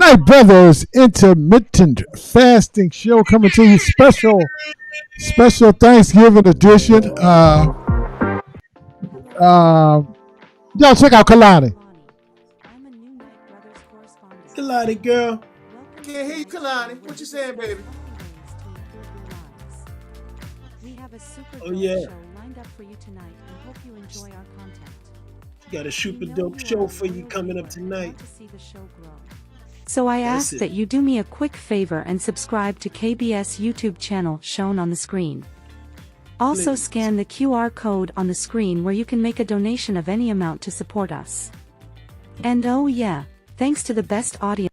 My Brothers Intermittent Fasting Show coming to you special Thanksgiving edition. Y'all check out Kalani. Kalani girl. Can't hear you, Kalani. What you saying, baby? We have a super Oh yeah. show lined up for you tonight and hope you enjoy our content. Got a super dope show for you coming up tonight. So I ask it. that you do me a quick favor and subscribe to KBS YouTube channel shown on the screen. Also Please. scan the QR code on the screen where you can make a donation of any amount to support us. And oh yeah, thanks to the best audience.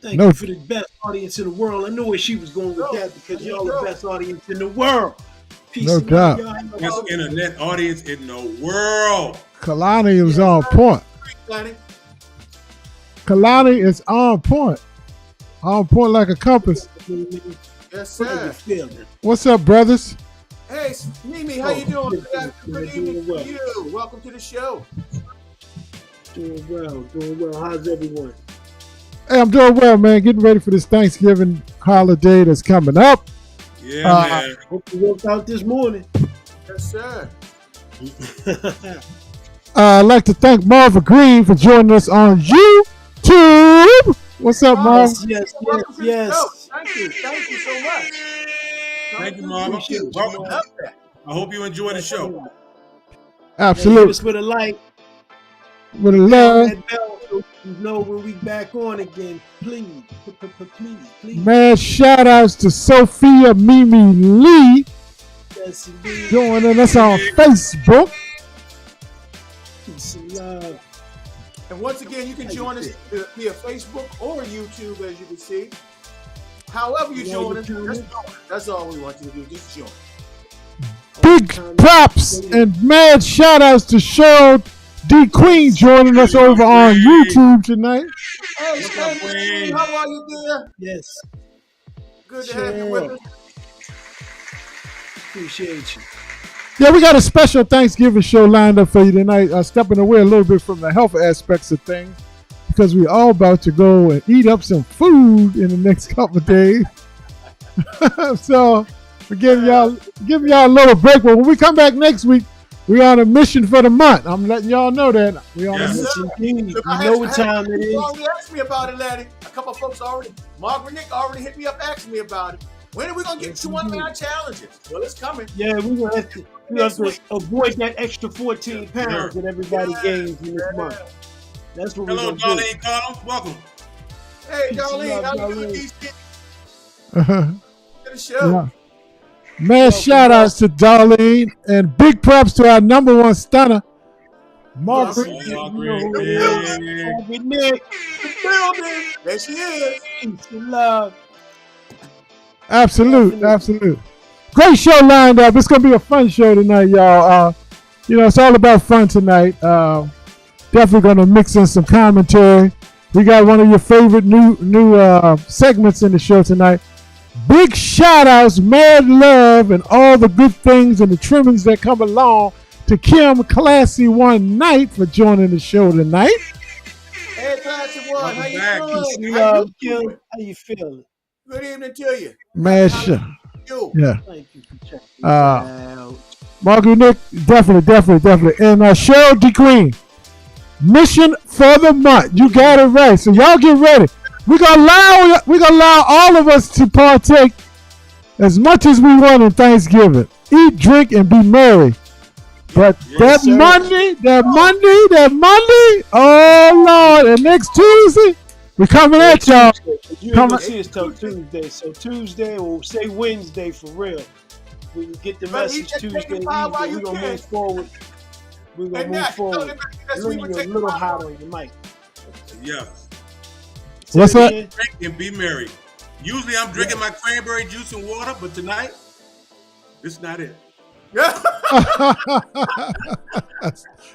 Thank you for the best audience in the world. I knew where she was going with that because y'all the best audience in the world. Peace No and doubt. love, y'all. Best internet audience in the world. Kalani was on point. Kalani is on point. On point like a compass. Yes, sir. What's up, brothers? Hey, Mimi, how you doing? Good evening well. to you. Welcome to the show. Doing well. How's everyone? Hey, I'm doing well, man. Getting ready for this Thanksgiving holiday that's coming up. Yeah, man. Hope you worked out this morning. Yes, sir. I'd like to thank Marva Green for joining us on YouTube. What's up, Marv? Yes. Welcome to the show. Thank you so much. Thank you, Mom. Appreciate you, Welcome. man. I hope you enjoy the show. Absolutely. Hit us with a like. With a love. That bell so you know when we back on again. Please. Man, shout outs to Sophia Mimi Lee Yes, indeed. joining us on Facebook. Peace and love. And once again, you can join us via Facebook or YouTube, as you can see. However you join us, that's all we want you to do. Just join. Big props and mad shout outs to Cheryl D. Queen joining us over on YouTube tonight. Hey, Stanley, how are you, dear? Yes. Good to have you with us. Appreciate you. Yeah, we got a special Thanksgiving show lined up for you tonight. Stepping away a little bit from the health aspects of things because we're all about to go and eat up some food in the next couple of days. So we're giving y'all a little break. But when we come back next week, we're on a mission for the month. I'm letting y'all know that. We're on a mission. Indeed. You know what time it is. You already asked me about it, laddie. A couple of folks already. Margaret Nick already hit me up asking me about it. When are we going to get to one of our challenges? Well, it's coming. Yeah, we have to avoid that extra 14 pounds that everybody gains in this month. That's what we're Hello, going to do. Darlene Connell. Welcome. Hey, Peace and Darlene, love, how you doing? Uh-huh. To the show. Yeah. Man, shout outs to Darlene and big props to our number one stunner, Margaret. Margaret Nick. There she is. Peace and love. Absolute. Great show lined up. It's going to be a fun show tonight, y'all. It's all about fun tonight. Definitely going to mix in some commentary. We got one of your favorite new segments in the show tonight. Big shout outs, mad love, and all the good things and the trimmings that come along to Kim Classy One Night for joining the show tonight. Hey, Classy One, how you doing? Kim, how you feeling? Good evening to you. Man, sure. Yeah. Thank you for checking out. Margaret Nick, definitely. And Cheryl D. Queen, mission for the month. You got it right. So y'all get ready. We're gonna allow all of us to partake as much as we want in Thanksgiving. Eat, drink, and be merry. But that Monday, oh Lord, and next Tuesday, we're coming at y'all. You ain't gonna see us till Tuesday. So Tuesday or say Wednesday for real. When you get the message Tuesday evening, we're gonna move forward. We're gonna move forward. You're a little hot on your mic. Yeah. What's that? Drink and be merry. Usually I'm drinking my cranberry juice and water, but tonight, this is not it.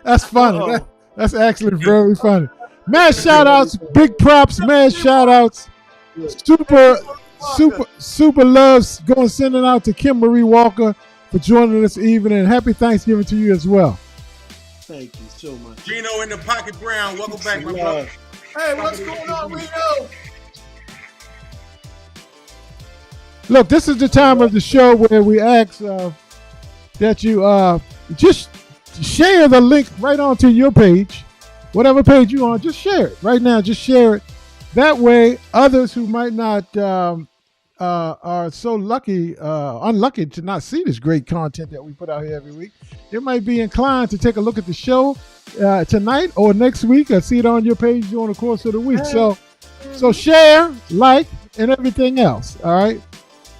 That's funny. That's actually very funny. Mad shout outs, big props, mad shout outs. Super loves going sending out to Kim Marie Walker for joining us evening. And happy Thanksgiving to you as well. Thank you so much. Gino in the Pocket Brown, welcome back, my brother. Hey, what's going on, Reno? Look, this is the time of the show where we ask that you just share the link right onto your page. Whatever page you're on, just share it. Right now, just share it. That way, others who might not are so unlucky to not see this great content that we put out here every week, they might be inclined to take a look at the show tonight or next week or see it on your page during the course of the week. So share, like, and everything else. All right?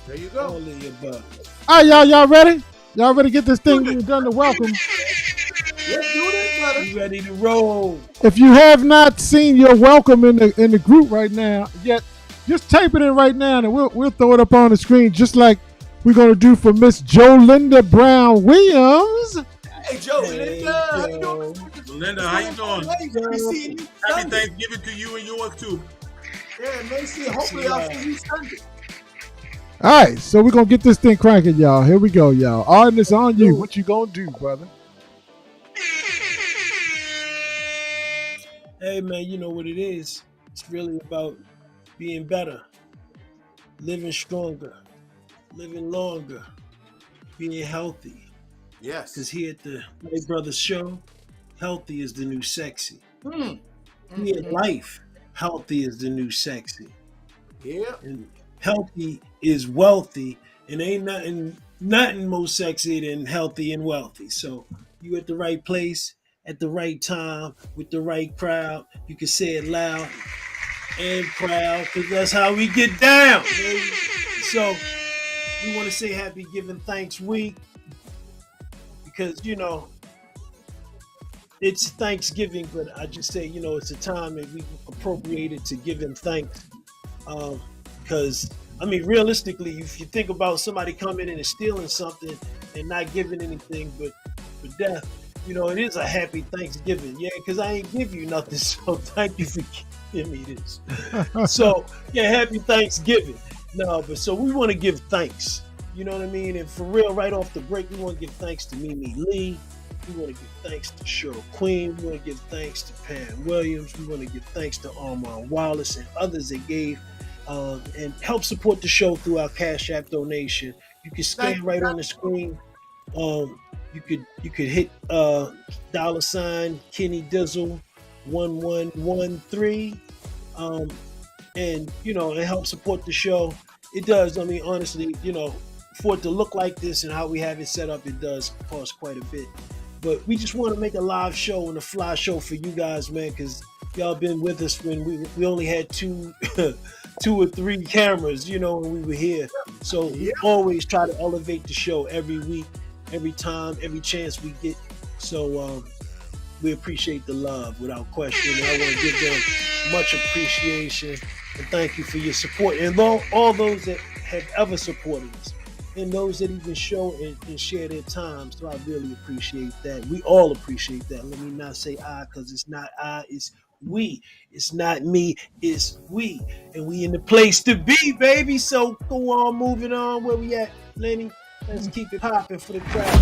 There you go. All of the above. All right, y'all ready? Y'all ready to get this thing done to welcome? Let's do this, brother. You ready to roll? If you have not seen your welcome in the group right now yet, just type it in right now and we'll throw it up on the screen just like we're gonna do for Miss Jolinda Brown Williams. Hey, Jolinda, how you doing? Linda, how you doing? We see you Happy Sunday. Thanksgiving to you and yours too. Yeah, Macy, hopefully I'll see you Sunday. All right, so we're gonna get this thing cranking, y'all. Here we go, y'all. Arden, it's on you. What you gonna do, brother? Hey man, you know what it is. It's really about being better, living stronger, living longer, being healthy. Yes. Because here at the Night Brothers Show, healthy is the new sexy. Here at Life, healthy is the new sexy. Yeah. And healthy is wealthy, and ain't nothing more sexy than healthy and wealthy. So you at the right place at the right time with the right crowd. You can say it loud and proud because that's how we get down, baby. So we want to say Happy Giving Thanks Week because, you know, it's Thanksgiving, but I just say, you know, it's a time that we appropriated to give him thanks. Because, I mean, realistically, if you think about somebody coming in and stealing something and not giving anything but for death, you know, it is a happy Thanksgiving. Yeah, because I ain't give you nothing, so thank you for giving me this. So, yeah, happy Thanksgiving. No, but so we want to give thanks. You know what I mean? And for real, right off the break, we want to give thanks to Mimi Lee. We want to give thanks to Cheryl Queen. We want to give thanks to Pam Williams. We want to give thanks to Armand Wallace and others that gave and help support the show through our Cash App donation. You can scan right on the screen. You could hit $ Kenny Dizzle 1113, and you know, and help support the show. It does. I mean, honestly, you know, for it to look like this and how we have it set up, it does cost quite a bit. But we just want to make a live show and a fly show for you guys, man, because y'all been with us when we only had two or three cameras, you know, when we were here. So we always try to elevate the show every week, every time, every chance we get. So we appreciate the love without question. And I want to give them much appreciation and thank you for your support. And all those that have ever supported us and those that even show and share their time. So I really appreciate that. We all appreciate that. Let me not say I, because it's not I, it's we. It's not me, it's we. And we in the place to be, baby. So go on, moving on. Where we at, Lenny? Let's keep it popping for the crowd.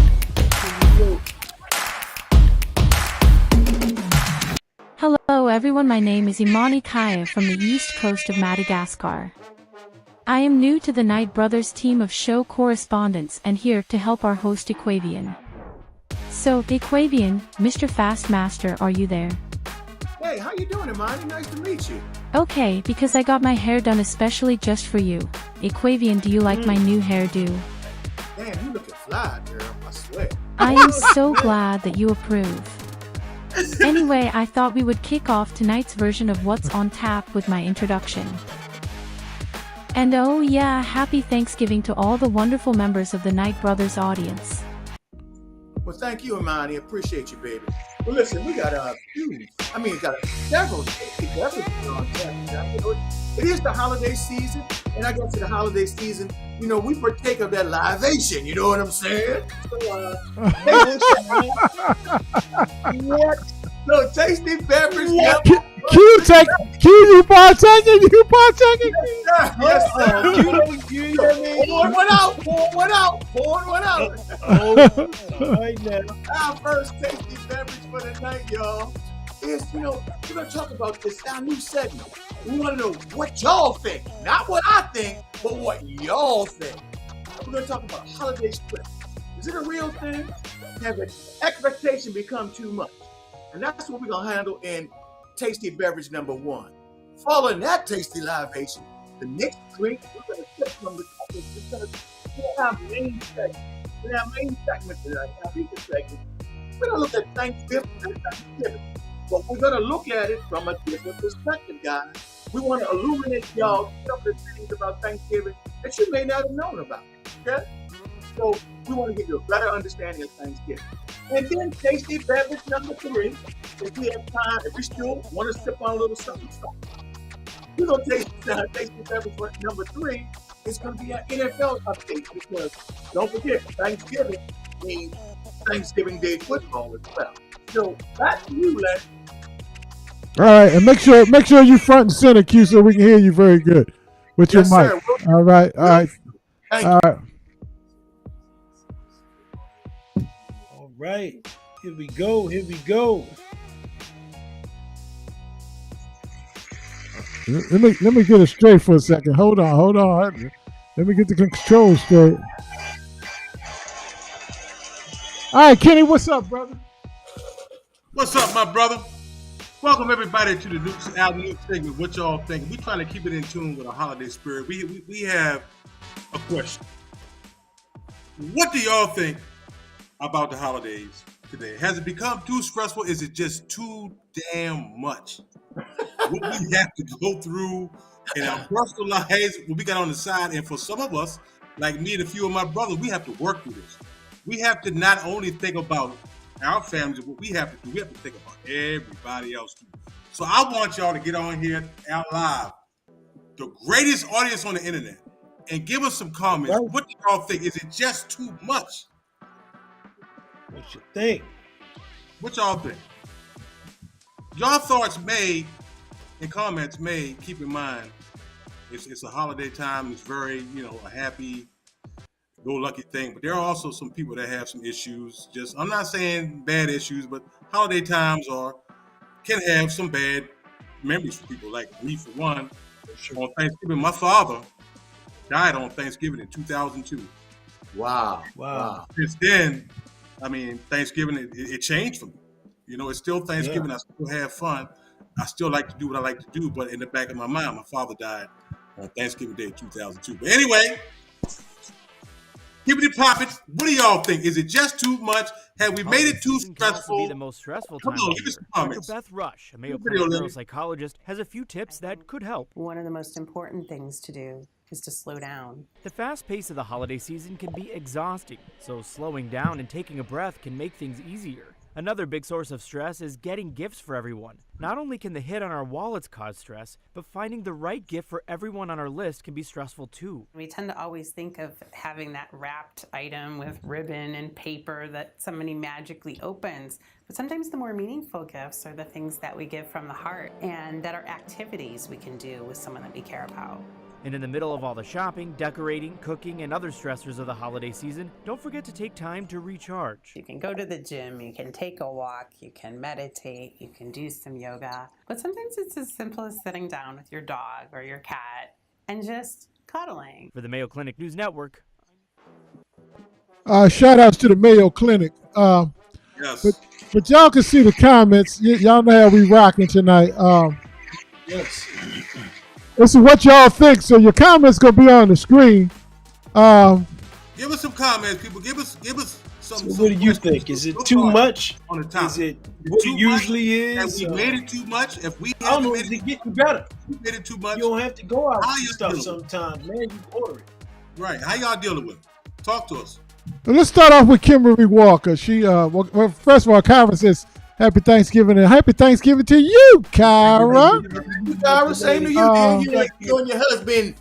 Hello everyone, my name is Imani Kaya from the east coast of Madagascar. I am new to the Night Brothers team of show correspondents and here to help our host Equavian. So, Equavian, Mr. Fastmaster, are you there? Hey, how you doing, Imani? Nice to meet you. Okay, because I got my hair done especially just for you. Equavian, do you like my new hairdo? Damn, you looking fly, girl. I swear. I am so glad that you approve. Anyway, I thought we would kick off tonight's version of What's on Tap with my introduction. And oh yeah, happy Thanksgiving to all the wonderful members of the Night Brothers audience. Well, thank you, Imani. Appreciate you, baby. Well, listen, we got several beverages on tap. It is the holiday season, and I guess in the holiday season, you know, we partake of that libation. You know what I'm saying? So, what? So, tasty beverage. You partaking? You partaking? Yes, sir. You hear me? Pour one out. Oh, right now. Our first tasty beverage for the night, y'all. is, we're going to talk about this, our new segment. We want to know what y'all think. Not what I think, but what y'all think. We're going to talk about holiday stress. Is it a real thing? Has an expectation become too much? And that's what we're going to handle in Tasty Beverage number 1. Following that tasty libation, the next drink, we're going to sip from the cup. It's going to have main segment. In our main segment tonight, our feature segment, we're going to look at Thanksgiving. But we're going to look at it from a different perspective, guys. We want to illuminate y'all some of the things about Thanksgiving that you may not have known about. Okay? So we want to give you a better understanding of Thanksgiving. And then Tasty Beverage number 3, if we have time, if we still want to sip on a little something. We're going to taste Tasty Beverage number 3. It's going to be an NFL update because don't forget, Thanksgiving means Thanksgiving Day football as well. So back to you, Len. All right, and make sure you front and center, Q, so we can hear you very good with your mic. Sir. All right. Thank All right. All right. Here we go. Let me get it straight for a second. Hold on. Let me get the controls straight. All right, Kenny, what's up, brother? What's up, my brother? Welcome everybody to the new segment. What y'all think? We trying to keep it in tune with a holiday spirit. We have a question. What do y'all think about the holidays today? Has it become too stressful? Is it just too damn much? What we have to go through in our personal lives, what we got on the side, and for some of us, like me and a few of my brothers, we have to work through this. We have to not only think about our families and what we have to do, we have to think about everybody else too. So I want y'all to get on here out live, the greatest audience on the internet, and give us some comments. Right. What do y'all think? Is it just too much? What you think? What y'all think? Y'all thoughts made and comments made, keep in mind, it's a holiday time. It's very, a happy, go-lucky thing. But there are also some people that have some issues. I'm not saying bad issues, but holiday times can have some bad memories for people. Like me, for one, on Thanksgiving, my father died on Thanksgiving in 2002. Wow. Since then, Thanksgiving, it changed for me. It's still Thanksgiving. Yeah. I still have fun. I still like to do what I like to do, but in the back of my mind, my father died on Thanksgiving Day 2002. But anyway, keep it popping. What do y'all think? Is it just too much? Have we made it too stressful? Be the most stressful time. Come on, give us some comments. Dr. Beth Rush, a Mayo Clinic neuropsychologist, has a few tips that could help. One of the most important things to do is to slow down. The fast pace of the holiday season can be exhausting, so slowing down and taking a breath can make things easier. Another big source of stress is getting gifts for everyone. Not only can the hit on our wallets cause stress, but finding the right gift for everyone on our list can be stressful too. We tend to always think of having that wrapped item with ribbon and paper that somebody magically opens. But sometimes the more meaningful gifts are the things that we give from the heart and that are activities we can do with someone that we care about. And in the middle of all the shopping, decorating, cooking, and other stressors of the holiday season, don't forget to take time to recharge. You can go to the gym, you can take a walk, you can meditate, you can do some yoga. But sometimes it's as simple as sitting down with your dog or your cat and just cuddling. For the Mayo Clinic News Network. Shout outs to the Mayo Clinic. Yes. But y'all can see the comments. Y'all know how we rocking tonight. Yes. This is what y'all think, so your comments gonna be on the screen. Give us some comments, people. Give us some. So what do you think? Is it too much? On the top. Is it what it usually is? Have we made it too much? If we I don't know. Is it getting better? We made it too much. You don't have to go out and stuff sometimes, man. You order it. Right. How y'all dealing with it? Talk to us. Well, let's start off with Kimberly Walker. She, well, first of all, Kyra says, Happy Thanksgiving, and Happy Thanksgiving to you, Kyra. Kyra, same to you, you and your husband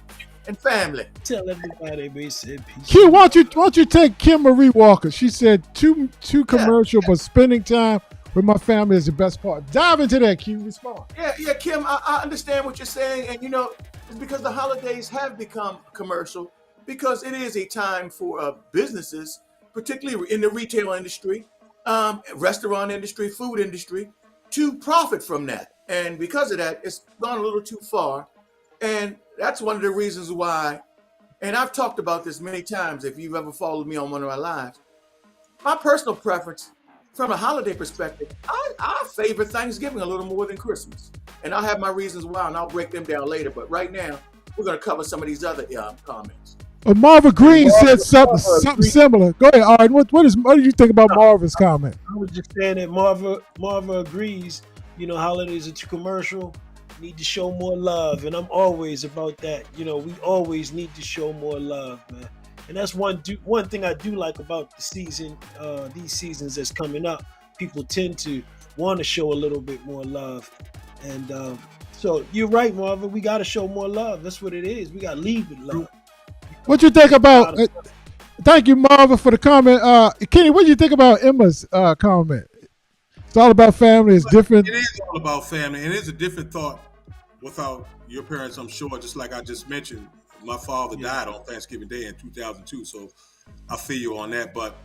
and family. Tell everybody we said peace. Q, why don't you take Kim Marie Walker? She said too commercial, but spending time with my family is the best part. Dive into that, Q. Respond. Yeah, Kim, I understand what you're saying, and it's because the holidays have become commercial, because it is a time for businesses, particularly in the retail industry, restaurant industry, food industry, to profit from that. And because of that, it's gone a little too far. And that's one of the reasons why, and I've talked about this many times if you've ever followed me on one of my lives, my personal preference from a holiday perspective, I favor Thanksgiving a little more than Christmas. And I'll have my reasons why, and I'll break them down later. But right now, we're going to cover some of these other comments. Marvin Green said something similar. Go ahead, Arden. What do you think about Marvin's comment? I was just saying that Marva agrees. You know, holidays are too commercial. Need to show more love, and I'm always about that. You know, we always need to show more love, man. And that's one thing I do like about the season. These seasons that's coming up, people tend to want to show a little bit more love, and so you're right, Marvin. We got to show more love. That's what it is. We got to lead with love. What you think about? Thank you, Marvin, for the comment. Kenny, what do you think about Emma's comment? It's all about family. It's different. It is all about family, and it's a different thought without your parents, I'm sure. Just like I just mentioned, my father died on Thanksgiving Day in 2002, so I feel you on that. But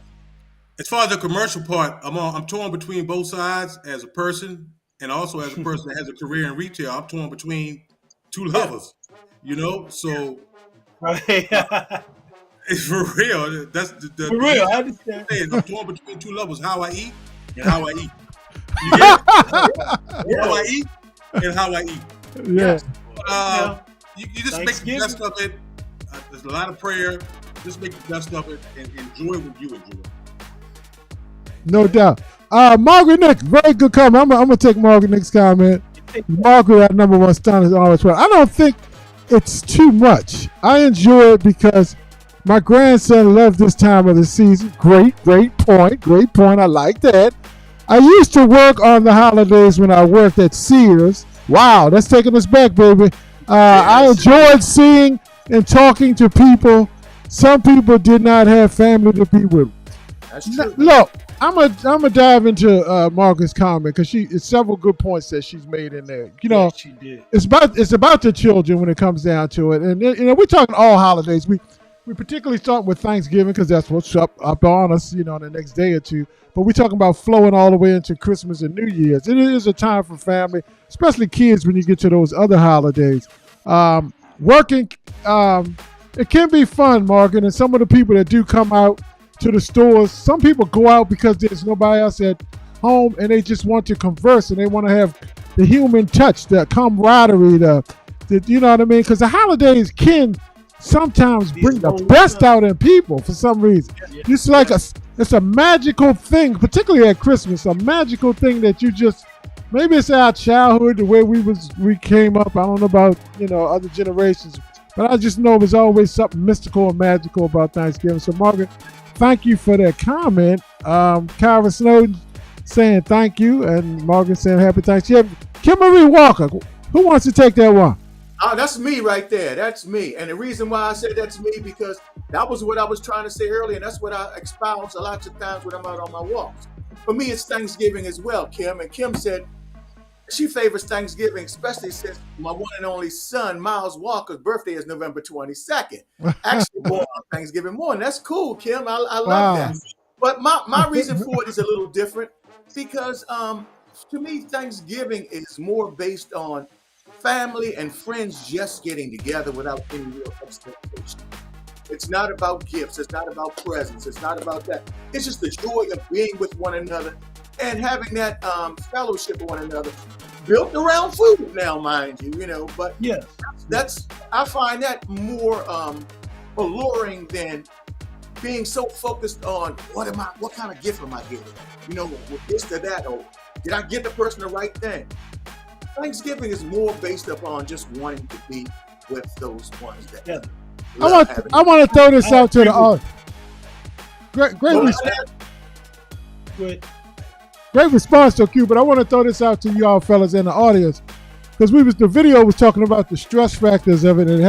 as far as the commercial part, I'm torn between both sides as a person, and also as a person that has a career in retail. I'm torn between two lovers, you know. So. It's for real. That's the for real. I understand. I'm torn between two lovers: how I eat and how I eat. You get it? How I eat and how I eat. Yeah. You just make the best of it. There's a lot of prayer. Just make the best of it and enjoy what you enjoy. No doubt. Margaret Nick, very good comment. I'm gonna take Margaret Nick's comment. Margaret, our number one star, is always well. I don't think it's too much. I enjoy it because my grandson loves this time of the season. Great point. I like that. I used to work on the holidays when I worked at Sears. Wow, that's taking us back, baby. I enjoyed seeing and talking to people. Some people did not have family to be with. That's true. Look, I'm gonna dive into Margaret's comment because it's several good points that she's made in there. You know, she did. It's about the children when it comes down to it, and you know we're talking all holidays. We particularly start with Thanksgiving because that's what's up on us, you know, the next day or two. But we're talking about flowing all the way into Christmas and New Year's. It is a time for family, especially kids when you get to those other holidays. Working, it can be fun, Margaret, and some of the people that do come out to the stores, some people go out because there's nobody else at home and they just want to converse and they want to have the human touch, the camaraderie, the you know what I mean? Because the holidays can sometimes bring the best out in people for some reason. It's like it's a magical thing, particularly at Christmas, a magical thing that you just, maybe it's our childhood, the way we came up. I don't know about, you know, other generations, but I just know there's always something mystical and magical about Thanksgiving. So Margaret, thank you for that comment. Kyra Snowden saying thank you, and Margaret saying happy Thanksgiving. Kimberly Walker, who wants to take that one? That's me right there. That's me. And the reason why I said that's me, because that was what I was trying to say earlier, and that's what I expound a lot of times when I'm out on my walks. For me, it's Thanksgiving as well, Kim. And Kim said she favors Thanksgiving, especially since my one and only son, Miles Walker's birthday is November 22nd. Actually born on Thanksgiving morning. That's cool, Kim. I love that. But my reason for it is a little different because to me, Thanksgiving is more based on family and friends just getting together without any real expectation. It's not about gifts. It's not about presents. It's not about that. It's just the joy of being with one another and having that fellowship with one another, built around food now, mind you, you know. But yes, I find that more alluring than being so focused on what kind of gift am I getting? You know, with this or that, or did I get the person the right thing? Thanksgiving is more based upon just wanting to be with those ones that. Yeah. I want to throw this out to the audience. Great response to Q, but I want to throw this out to you all fellas in the audience because the video was talking about the stress factors of it, and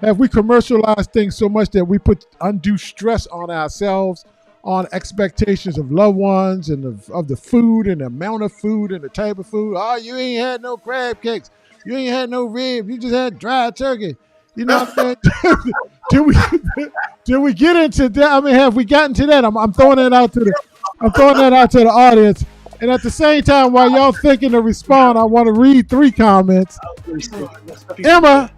have we commercialized things so much that we put undue stress on ourselves, on expectations of loved ones and of the food and the amount of food and the type of food. Oh, you ain't had no crab cakes. You ain't had no rib. You just had dry turkey. You know what I'm saying? Did we get into that? I mean, have we gotten to that? I'm throwing that out to the audience. And at the same time, while y'all thinking to respond, I want to read 3 comments. Emma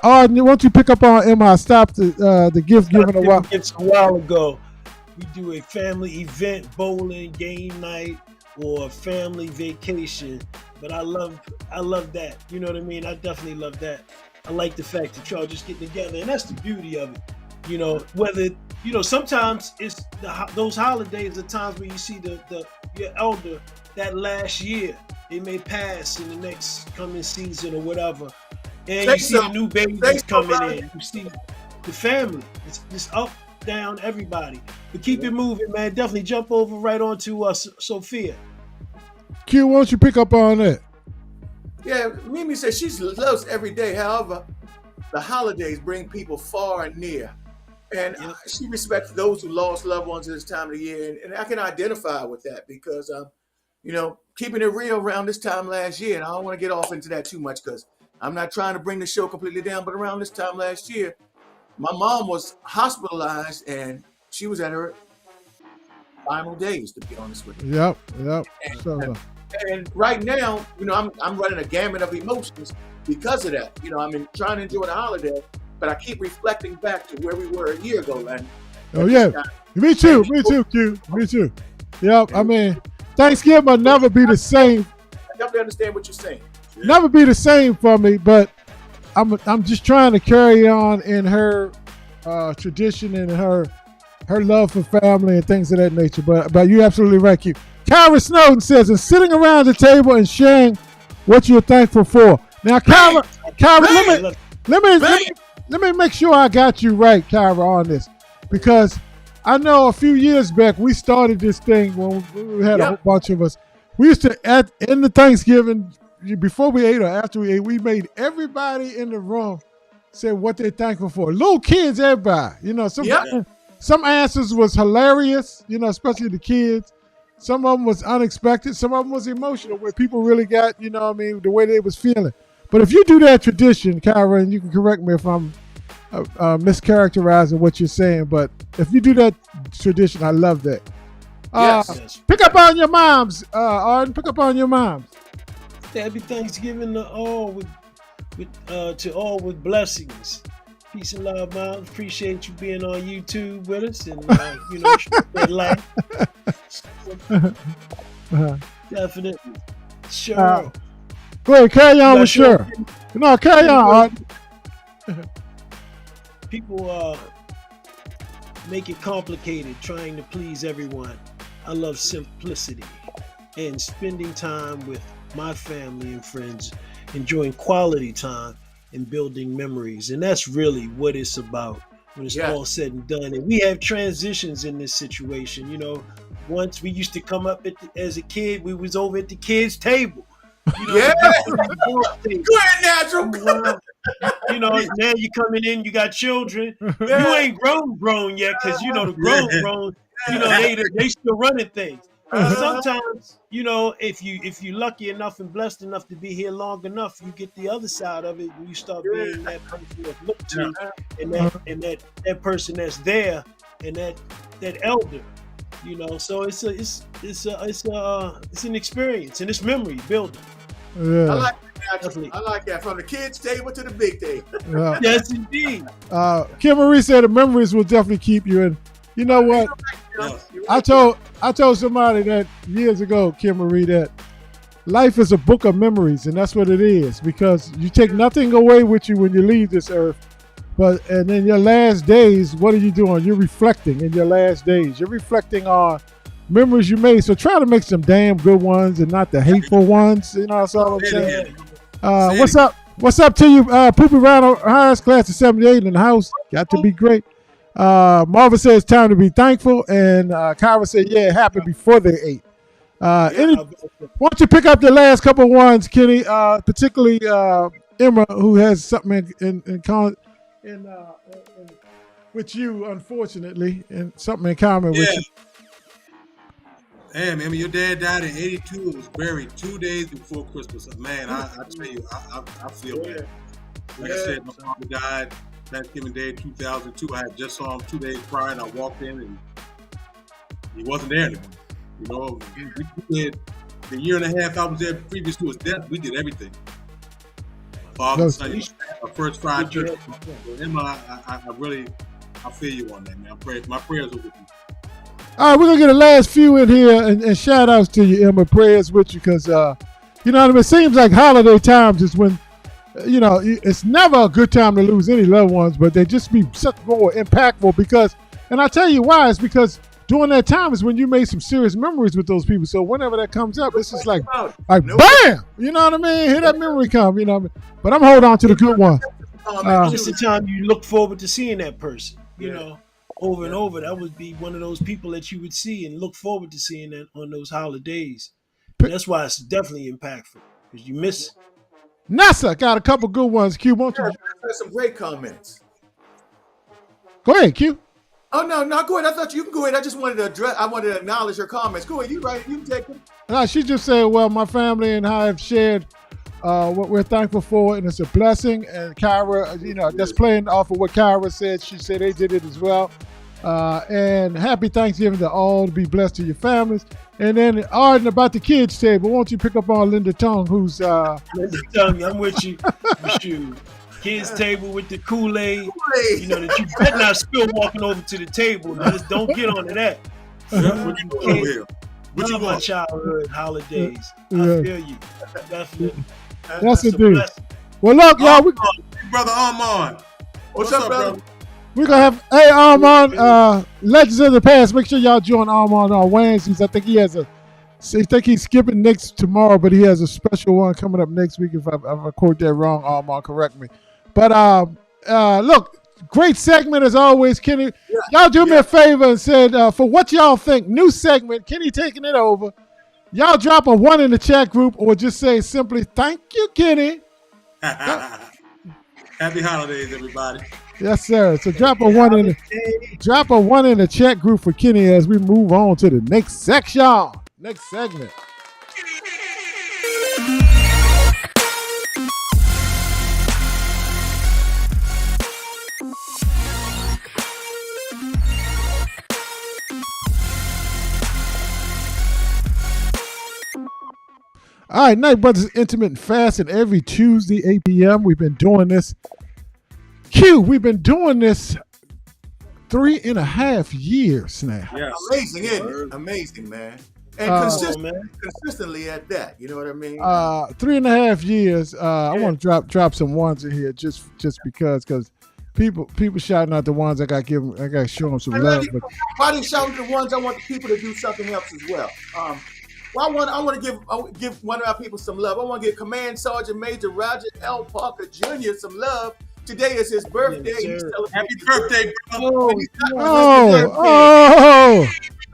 Arden, why don't you pick up on Emma? I stopped the gift giving a while. It's a while ago. We do a family event, bowling, game night, or a family vacation. But I love that. You know what I mean? I definitely love that. I like the fact that y'all just get together, and that's the beauty of it. You know, whether sometimes it's those holidays are times when you see your elder that last year. They may pass in the next coming season or whatever, and you see the new babies coming in. You see the family. It's just up, down, everybody. But keep it moving, man. Definitely jump over right onto Sophia. Q, why don't you pick up on that? Yeah, Mimi says she loves every day. However, the holidays bring people far and near. And she respects those who lost loved ones at this time of the year. And I can identify with that because, keeping it real around this time last year, and I don't want to get off into that too much because I'm not trying to bring the show completely down, but around this time last year, my mom was hospitalized and she was at her final days, to be honest with you. Yep. And right now, I'm running a gamut of emotions because of that. I'm trying to enjoy the holiday, but I keep reflecting back to where we were a year ago, and me too, Q. Me too. Yep. I mean, Thanksgiving will never be the same. I definitely understand what you're saying. Never be the same for me, but I'm just trying to carry on in her tradition and her love for family and things of that nature. But you're absolutely right, Q. Kyra Snowden says, and sitting around the table and sharing what you're thankful for. Now, Kyra, let me make sure I got you right, Kyra, on this, because I know a few years back we started this thing when we had a whole bunch of us. We used to in the Thanksgiving before we ate or after we ate, we made everybody in the room say what they're thankful for. Little kids, everybody. Some answers was hilarious. Especially the kids. Some of them was unexpected. Some of them was emotional, where people really got, the way they was feeling. But if you do that tradition, Kyra, and you can correct me if I'm mischaracterizing what you're saying, but if you do that tradition, I love that. Pick up on your moms, Arden. Pick up on your moms. Happy Thanksgiving to all with blessings. Peace and love, Mom. Appreciate you being on YouTube with us and that life. Definitely. Sure. Go ahead, carry on with sure. No, carry on. People make it complicated trying to please everyone. I love simplicity and spending time with my family and friends, enjoying quality time and building memories. And that's really what it's about when it's all said and done. And we have transitions in this situation. Once we used to come up as a kid, we was over at the kids' table. Go ahead, Natural. Now you coming in, you got children. You ain't grown yet, because the grown, they still running things. Sometimes, if you lucky enough and blessed enough to be here long enough, you get the other side of it, and you start being that person that's looked to, and that person that's there, and that elder. So it's an experience and it's memory building. Yeah. I like that. From the kids' table to the big table. Yeah. Yes, indeed. Kim Marie said the memories will definitely keep you. And you know what? I told somebody that years ago, Kim Marie, that life is a book of memories, and that's what it is, because you take nothing away with you when you leave this earth. And in your last days, what are you doing? You're reflecting in your last days. You're reflecting on memories you made. So try to make some damn good ones and not the hateful ones. That's all I'm saying. What's up? What's up to you, Poopy Rhino Harris, class of 78 in the house? Got to be great. Marvin says time to be thankful. And Kyra said, happy before they ate. Why don't you pick up the last couple ones, Kenny? Particularly Emma, who has something in common with you, unfortunately, and something in common with you. Hey, man, your dad died in 82 and was buried 2 days before Christmas. Man, I tell you, I feel bad. Like I said, my father died Thanksgiving Day 2002. I had just saw him 2 days prior, and I walked in, and he wasn't there anymore. You know, we did the year and a half I was there previous to his death. We did everything. Father, son, our first fried church. Emma, I feel you on that, man. My prayers are with you. All right, we're gonna get the last few in here, and shout outs to you, Emma. Prayers with you, because you know what I mean. It seems like holiday times is when, you know, it's never a good time to lose any loved ones, but they just be such more impactful because, and I'll tell you why. It's because during that time is when you made some serious memories with those people. So whenever that comes up, it's just like bam, you know what I mean? Hear that memory come, you know what I mean? But I'm holding on to the good ones. It's the time you look forward to seeing that person, you know, over and over. That would be one of those people that you would see and look forward to seeing that on those holidays. And that's why it's definitely impactful, because you miss it. NASA got a couple good ones. Q, won't you? There's some great comments. Go ahead, Q. Oh no, go ahead. I thought you can go ahead. I just wanted to address. I wanted to acknowledge her comments. Go ahead. You right. You can take it. No, she just said, "Well, my family and I have shared what we're thankful for, and it's a blessing." And Kyra, you know, that's playing off of what Kyra said. She said they did it as well. And happy Thanksgiving to all. To be blessed to your families. And then Arden, about the kids table, won't you pick up on Linda Tong, who's Linda Tong, I'm with you. Kids table with the Kool-Aid. You know that you better not spill walking over to the table. Just don't get onto that. What you doing here? What you my want? childhood holidays. I feel you. Definitely. That's a dude. Well, look, y'all. Brother Armand. What's up, brother? We're going to have, hey, Armand, Legends of the Past. Make sure y'all join Armand on Wednesdays. I think he's skipping next tomorrow, but he has a special one coming up next week. If I quote that wrong, Armand, correct me. But look, great segment as always, Kenny. Y'all do me a favor and said, for what y'all think, new segment, Kenny taking it over. Y'all drop a 1 in the chat group or just say simply, thank you, Kenny. Happy holidays, everybody. Yes, sir. So drop a 1 in the chat group for Kenny as we move on to the next section. Next segment. All right, Night Brothers Intimate and Fast, and every Tuesday, 8 p.m. We've been doing this. We've been doing this 3.5 years now. Yes. Amazing, isn't it? Amazing, man. And consistently at that. You know what I mean? 3.5 years. I want to drop some ones in here just because people shouting out the ones I got to show them some love. But why didn't shout the ones? I want the people to do something else as well. I want to give one of our people some love. I want to give Command Sergeant Major Roger L. Parker Jr. some love. Today is his birthday. Happy birthday, bro.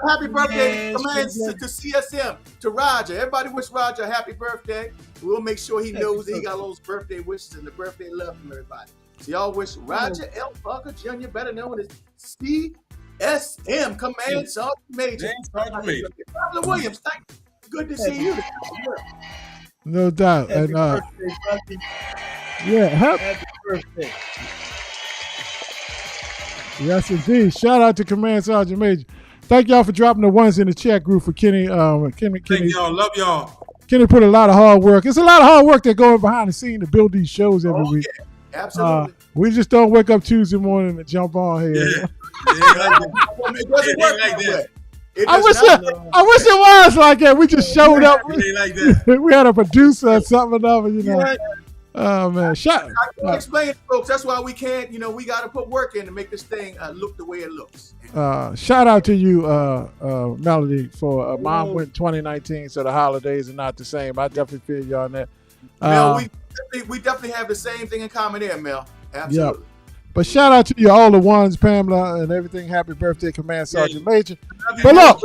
Happy birthday, Command to CSM, to Roger. Everybody wish Roger a happy birthday. We'll make sure he knows that he got all those birthday wishes and the birthday love from everybody. So y'all wish Roger L. Parker Jr., better known as CSM, Command Sergeant Major. Dr. Williams, thank you. Good to see you. No doubt. Happy birthday, yeah, happy birthday. Yes, indeed. Shout out to Command Sergeant Major. Thank y'all for dropping the ones in the chat group for Kenny. Thank y'all. Love y'all. Kenny put a lot of hard work. It's a lot of hard work that going behind the scene to build these shows every week. Yeah, absolutely. We just don't wake up Tuesday morning and jump on here. Yeah. It doesn't work like that. I wish it was like that. We just showed up. Like that. We had a producer or something of it, you know. Yeah. Oh man, I can't explain it, folks. That's why we can't. You know, we got to put work in to make this thing look the way it looks. Shout out to you, Melody, for Mom went 2019, so the holidays are not the same. I definitely feel you on that. Mel, we definitely have the same thing in common there, Mel. Absolutely. Yep. But shout out to you, all the ones, Pamela, and everything. Happy birthday, Command Sergeant Major. But look,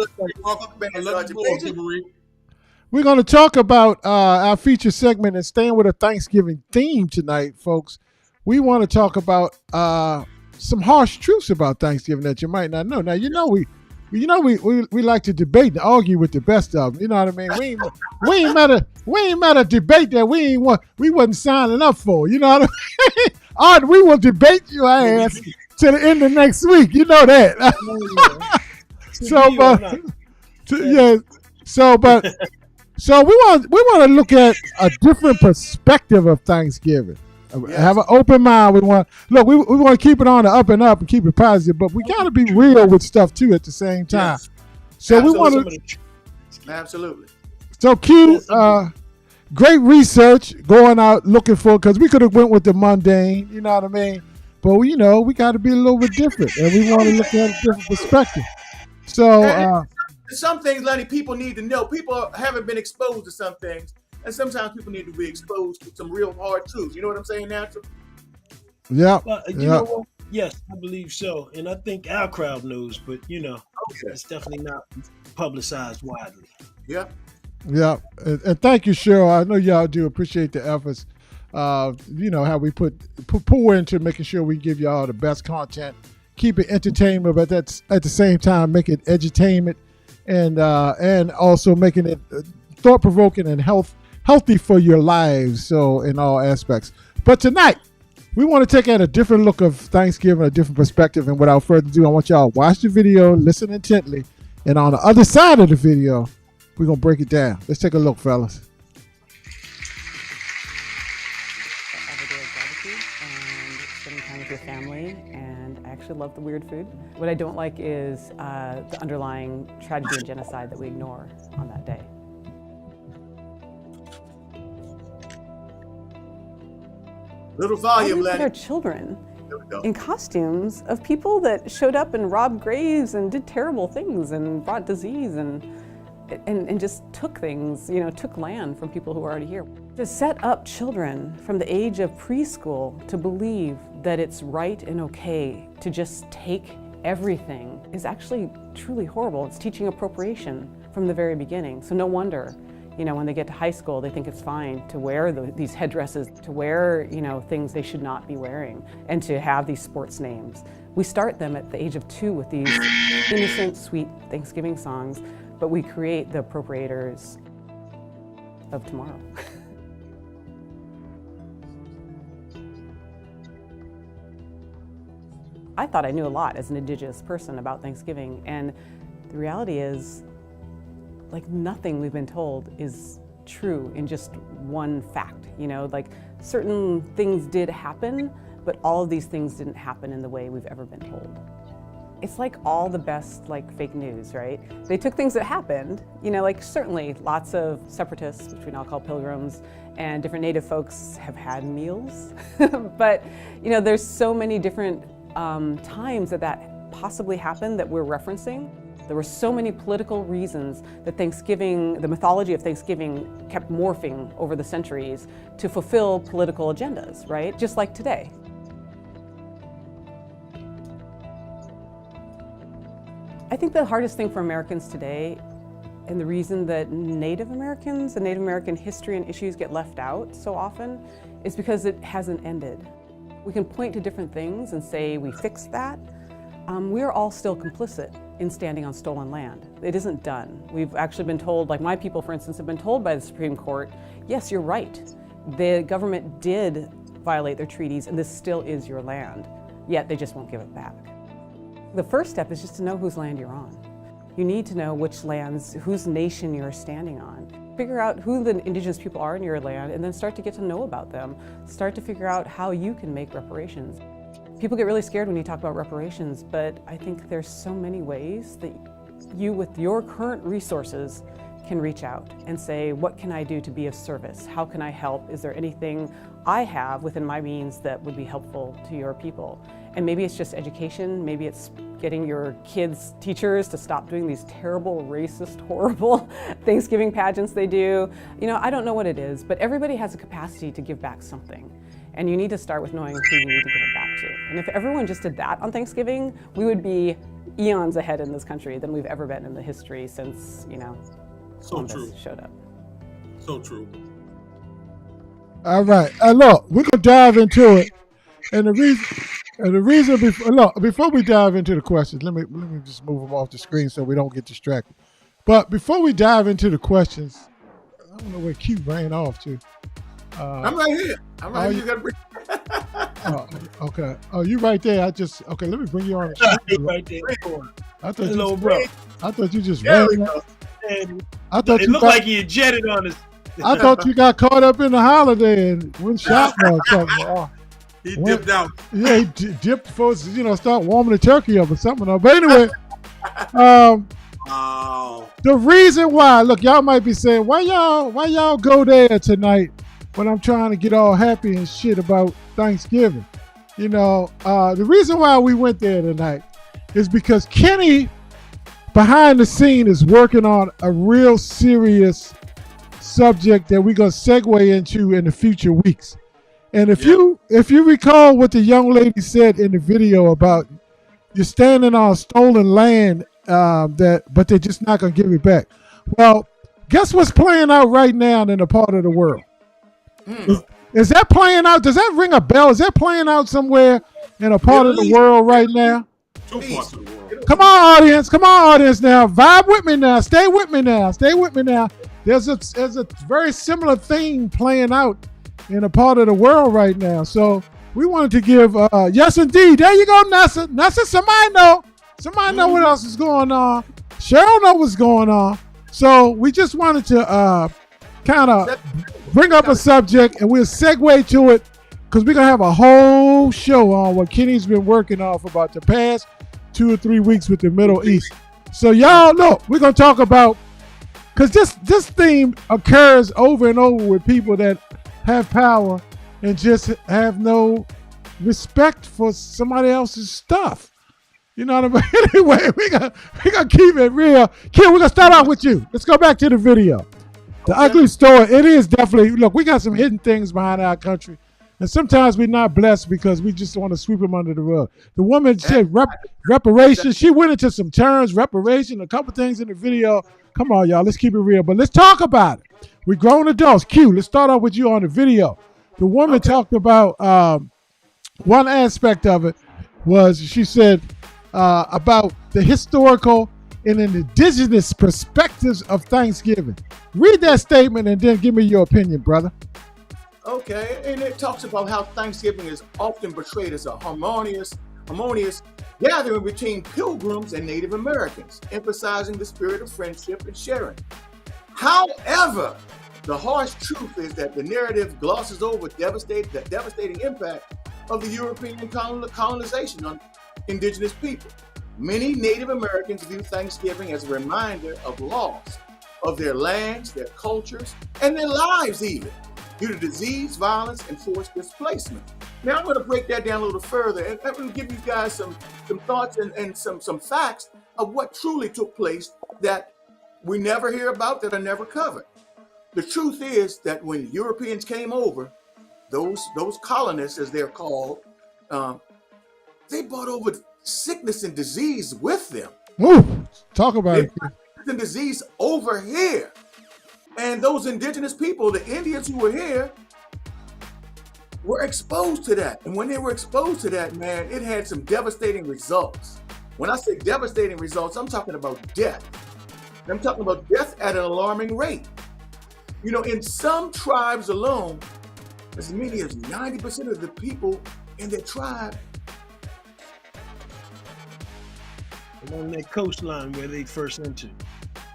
we're going to talk about our feature segment and staying with a Thanksgiving theme tonight, folks. We want to talk about some harsh truths about Thanksgiving that you might not know. Now, we like to debate and argue with the best of them. You know what I mean? We ain't met a debate that we wasn't signing up for. You know what I mean? We will debate your ass to the end of next week. You know that. Yeah. So we want to look at a different perspective of Thanksgiving. Yes. Have an open mind. We want to keep it on the up and up and keep it positive, but we got to be real with stuff too at the same time. Yes. So absolutely. We want to absolutely. So Q, great research going out looking for, because we could have went with the mundane, you know what I mean? But we got to be a little bit different, and we want to look at a different perspective. So some things, Lenny, people need to know. People haven't been exposed to some things. And sometimes people need to be exposed to some real hard truths. You know what I'm saying, Natural? Yeah. You know what? Yes, I believe so. And I think our crowd knows, but, it's definitely not publicized widely. Yeah. Yeah. And thank you, Cheryl. I know y'all do appreciate the efforts. How we put pour into making sure we give y'all the best content, keep it entertainment, but that's at the same time make it edutainment and also making it thought-provoking and healthy for your lives, so in all aspects. But tonight, we want to take at a different look of Thanksgiving, a different perspective. And without further ado, I want y'all to watch the video, listen intently, and on the other side of the video, we're going to break it down. Let's take a look, fellas. Spending time with your family, and I actually love the weird food. What I don't like is the underlying tragedy and genocide that we ignore on that day. Little volume, Lenny. Their children in costumes of people that showed up and robbed graves and did terrible things and brought disease and just took things, took land from people who were already here. To set up children from the age of preschool to believe that it's right and okay to just take everything is actually truly horrible. It's teaching appropriation from the very beginning. So no wonder, when they get to high school, they think it's fine to wear these headdresses, to wear, things they should not be wearing, and to have these sports names. We start them at the age of 2 with these innocent, sweet Thanksgiving songs, but we create the appropriators of tomorrow. I thought I knew a lot as an Indigenous person about Thanksgiving, and the reality is, nothing we've been told is true in just one fact. Certain things did happen, but all of these things didn't happen in the way we've ever been told. It's like all the best fake news, right? They took things that happened, certainly lots of separatists, which we now call pilgrims, and different Native folks have had meals. But, there's so many different times that possibly happened that we're referencing. There were so many political reasons that Thanksgiving, the mythology of Thanksgiving, kept morphing over the centuries to fulfill political agendas, right? Just like today. I think the hardest thing for Americans today, and the reason that Native Americans and Native American history and issues get left out so often, is because it hasn't ended. We can point to different things and say we fixed that. We're all still complicit in standing on stolen land. It isn't done. We've actually been told, like my people, for instance, have been told by the Supreme Court, yes, you're right. The government did violate their treaties and this still is your land, yet they just won't give it back. The first step is just to know whose land you're on. You need to know which lands, whose nation you're standing on. Figure out who the Indigenous people are in your land and then start to get to know about them. Start to figure out how you can make reparations. People get really scared when you talk about reparations, but I think there's so many ways that you, with your current resources, can reach out and say, what can I do to be of service? How can I help? Is there anything I have within my means that would be helpful to your people? And maybe it's just education, maybe it's getting your kids' teachers to stop doing these terrible, racist, horrible Thanksgiving pageants they do. I don't know what it is, but everybody has a capacity to give back something. And you need to start with knowing who you need to give it back to. And if everyone just did that on Thanksgiving, we would be eons ahead in this country than we've ever been in the history since, Columbus showed up. So true. All right. Look, we're going to dive into it. And the reason before we dive into the questions, let me just move them off the screen so we don't get distracted. But before we dive into the questions, I don't know where Q ran off to. I'm right here. You gotta bring. Okay. Oh, you right there. Let me bring you on. Right there. I thought you just ran. And I thought it looked like he had jetted on us. I thought you got caught up in the holiday and went shopping or something. Oh, He dipped out. yeah, he dipped for start warming the turkey up or something. But anyway, the reason why, look, y'all might be saying, why y'all go there tonight when I'm trying to get all happy and shit about Thanksgiving? The reason why we went there tonight is because Kenny, behind the scene, is working on a real serious subject that we're going to segue into in the future weeks. And if you recall what the young lady said in the video about you're standing on stolen land, but they're just not going to give it back. Well, guess what's playing out right now in a part of the world? Is that playing out? Does that ring a bell? Is that playing out somewhere in a part of the world right now? Two parts of the world. Come on, audience now. Vibe with me now. Stay with me now. There's a very similar thing playing out in a part of the world right now. So we wanted to give, yes, indeed. There you go, Nessa. Somebody know what else is going on. Cheryl know what's going on. So we just wanted to kind of bring up a subject, and we'll segue to it because we're going to have a whole show on what Kenny's been working on for about the past 2 or 3 weeks with the Middle East. So y'all know, we're going to talk about, because this theme occurs over and over with people that have power and just have no respect for somebody else's stuff. You know what I mean? Anyway, we gonna keep it real. Kim, we're gonna start off with you. Let's go back to the video. The ugly story. It is definitely, look, we got some hidden things behind our country. And sometimes we're not blessed because we just want to sweep them under the rug. The woman said reparations. She went into some terms, reparation, a couple things in the video. Come on, y'all. Let's keep it real. But let's talk about it. We're grown adults. Q, let's start off with you on the video. The woman talked about one aspect of it was she said about the historical and indigenous perspectives of Thanksgiving. Read that statement and then give me your opinion, brother. Okay, and it talks about how Thanksgiving is often portrayed as a harmonious gathering between pilgrims and Native Americans, emphasizing the spirit of friendship and sharing. However, the harsh truth is that the narrative glosses over the devastating impact of the European colonization on indigenous people. Many Native Americans view Thanksgiving as a reminder of loss of their lands, their cultures, and their lives even, due to disease, violence, and forced displacement. Now I'm going to break that down a little further, and I'm going to give you guys some thoughts and some facts of what truly took place that we never hear about, that are never covered. The truth is that when Europeans came over, those colonists, as they're called, they brought over sickness and disease with them. Ooh, talk about it. And disease over here. And those indigenous people, the Indians who were here, were exposed to that. And when they were exposed to that, man, it had some devastating results. When I say devastating results, I'm talking about death. I'm talking about death at an alarming rate. You know, in some tribes alone, as many as 90% of the people in their tribe on that coastline where they first entered.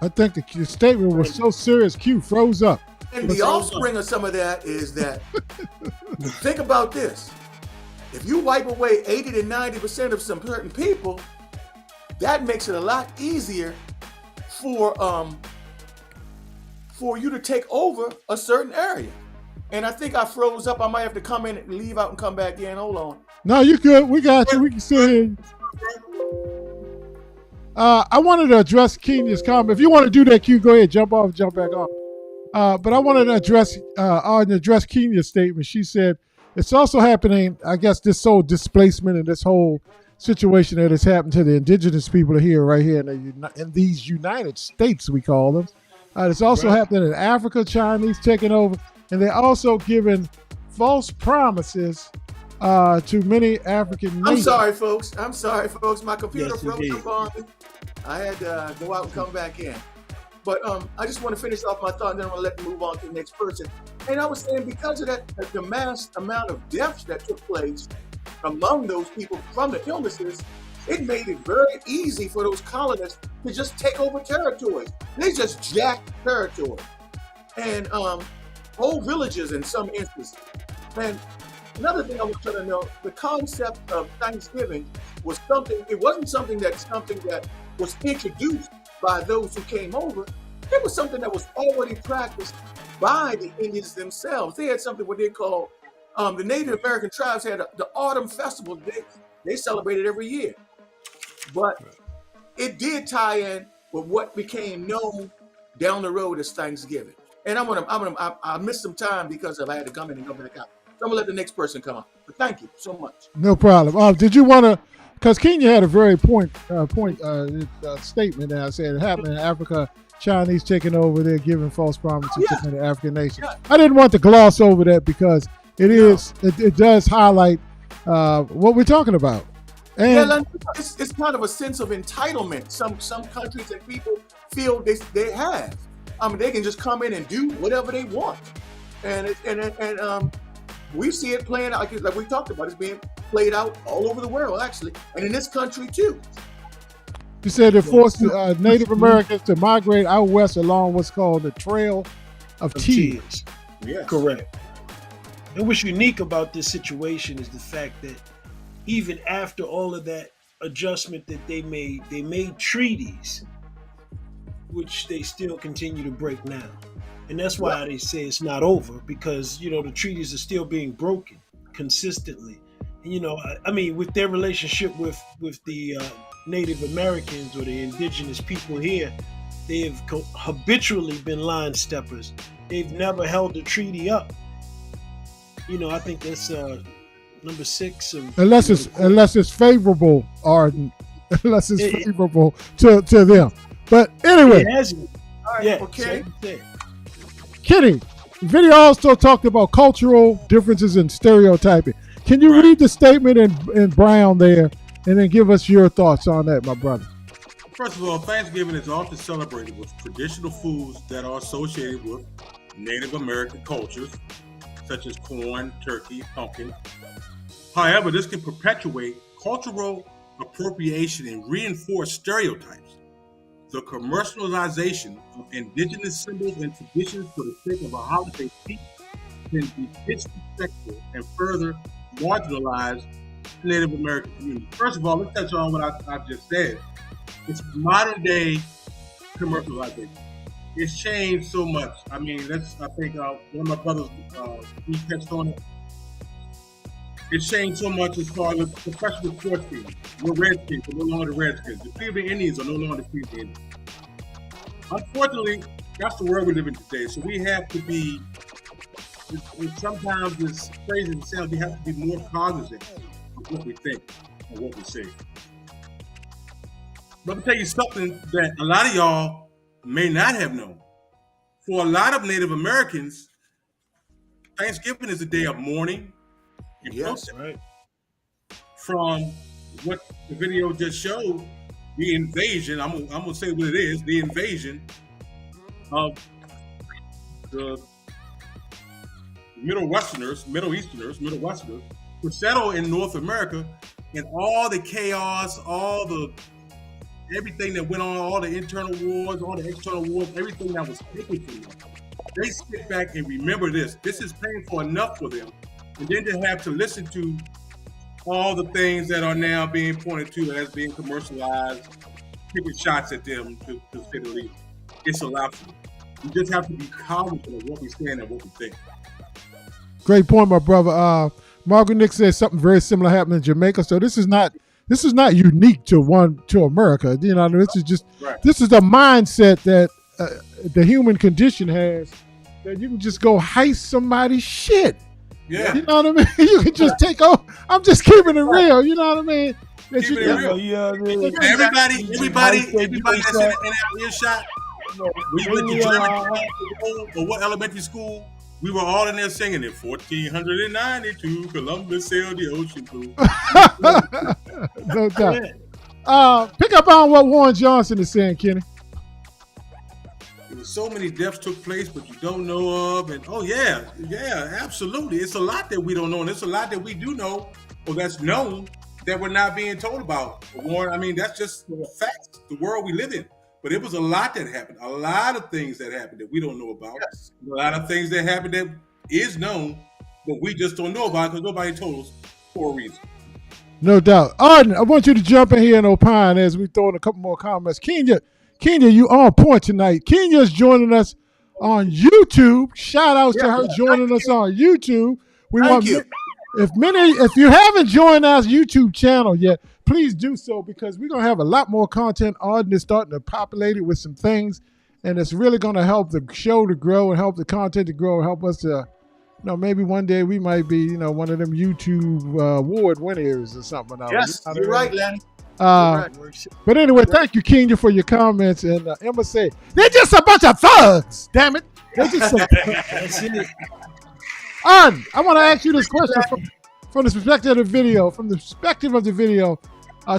I think the statement was so serious, Q froze up. And the offspring of some of that is that, think about this. If you wipe away 80 to 90% of some certain people, that makes it a lot easier for you to take over a certain area. And I think I froze up. I might have to come in and leave out and come back in. Hold on. No, you good. We got you. We can sit here. I wanted to address Kenya's comment. If you want to do that, Q, go ahead. Jump off, jump back on. But I wanted to address Kenya's statement. She said it's also happening, I guess, this whole displacement and this whole situation that has happened to the indigenous people here, right here in these United States, we call them. It's also happening in Africa, Chinese taking over, and they're also giving false promises to many African nations. I'm sorry, folks. My computer froze up on me. I had to go out and come back in. But I just want to finish off my thought, and then I'm going to let you move on to the next person. And I was saying, because of that, the mass amount of deaths that took place among those people from the illnesses, it made it very easy for those colonists to just take over territories. They just jacked territory. And whole villages in some instances. And another thing I was trying to know, the concept of Thanksgiving was something, it wasn't something that was introduced by those who came over. It was something that was already practiced by the Indians themselves. They had something what they call, the Native American tribes had the autumn festival they celebrated every year. But it did tie in with what became known down the road as Thanksgiving. And I missed some time because I had to come in and go back out. So I'm gonna let the next person come up. But thank you so much. No problem. Did you want to? Because Kenya had a very point statement that I said it happened in Africa. Chinese taking over there, giving false promises to the African nation. Yeah. I didn't want to gloss over that because it does highlight what we're talking about. And it's kind of a sense of entitlement. Some countries and people feel they have. I mean, they can just come in and do whatever they want, and we see it playing out like we talked about. It's being played out all over the world, actually, and in this country too. You said it forced Native Americans to migrate out west along what's called the Trail of Tears. Yeah, correct. And what's unique about this situation is the fact that even after all of that adjustment that they made treaties, which they still continue to break now. And that's why they say it's not over, because, the treaties are still being broken consistently. And, I mean, with their relationship with the Native Americans or the indigenous people here, they have habitually been line steppers. They've never held the treaty up. I think that's number 6. Unless it's favorable, Arden. Unless it's favorable to them. But anyway. It hasn't. Yeah, okay. Kenny, the video also talked about cultural differences and stereotyping. Can you read the statement in Brown there and then give us your thoughts on that, my brother? First of all, Thanksgiving is often celebrated with traditional foods that are associated with Native American cultures, such as corn, turkey, pumpkin. However, this can perpetuate cultural appropriation and reinforce stereotypes. The commercialization of indigenous symbols and traditions for the sake of a holiday feast can be disrespectful and further marginalize the Native American community. First of all, let's touch on what I just said. It's modern day commercialization. It's changed so much. I mean, I think one of my brothers, he touched on it. It's changed so much as far as professional sports teams. We're Redskins, we're no longer the Redskins. The Cleveland Indians are no longer the Cleveland Indians. Unfortunately, that's the world we live in today. So we have to be, sometimes it's crazy to say, we have to be more cognizant of what we think and what we say. But I'm going to tell you something that a lot of y'all may not have known. For a lot of Native Americans, Thanksgiving is a day of mourning. Yes, right. From what the video just showed, the invasion, I'm gonna say what it is, the invasion of the Middle Easterners who settle in North America, and all the chaos, everything that went on, all the internal wars, all the external wars, everything that was taken from them. They sit back and remember this. This is painful enough for them. And then to have to listen to all the things that are now being pointed to as being commercialized, taking shots at them, to say the least. It's a lot for them. You just have to be cognizant of what we stand and what we think. Great point, my brother. Margaret Nick says something very similar happened in Jamaica. So this is not unique to America. This is a mindset that the human condition has, that you can just go heist somebody's shit. Yeah. You know what I mean? You can just take off. I'm just keeping it real. You know what I mean? Keeping it real. Yeah, everybody that's in that earshot, we went to German or what elementary school, we were all in there singing it. 1492, Columbus sailed the ocean blue. No doubt. Pick up on what Warren Johnson is saying, Kenny. So many deaths took place, but you don't know of, and yeah, absolutely. It's a lot that we don't know, and it's a lot that we do know, or that's known, that we're not being told about. Warren, I mean, that's just facts, the world we live in. But it was a lot that happened, a lot of things that happened that we don't know about, Yes. a lot of things that happened that is known, but we just don't know about because nobody told us for a reason. No doubt. Arden, I want you to jump in here and opine as we throw in a couple more comments. Kenya, you on point tonight. Kenya's joining us on YouTube. Shout out to her joining us on YouTube. Thank you. If you haven't joined our YouTube channel yet, please do so because we're gonna have a lot more content. Arden is starting to populate it with some things, and it's really gonna help the show to grow and help the content to grow and help us to, maybe one day we might be, one of them YouTube award winners or something. Yes, you're right, Lenny. But anyway, thank you, Kenya, for your comments. And Emma said, they're just a bunch of thugs, damn it. They're just That's it. I want to ask you this question from the perspective of the video. From the perspective of the video,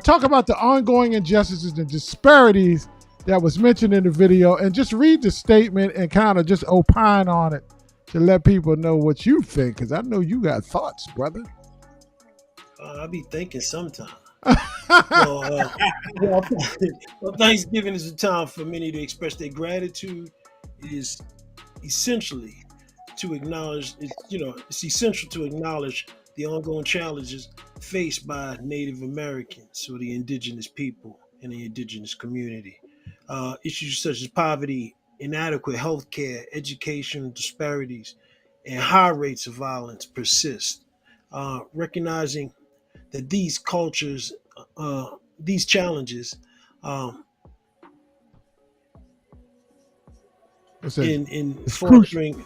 talk about the ongoing injustices and disparities that was mentioned in the video, and just read the statement and kind of just opine on it to let people know what you think, because I know you got thoughts, brother. I be thinking sometimes. Well, Thanksgiving is a time for many to express their gratitude. It is essentially to acknowledge, it's essential to acknowledge the ongoing challenges faced by Native Americans or the indigenous people in the indigenous community. Issues such as poverty, inadequate health care, education disparities, and high rates of violence persist. Recognizing that these cultures, these challenges, in fostering,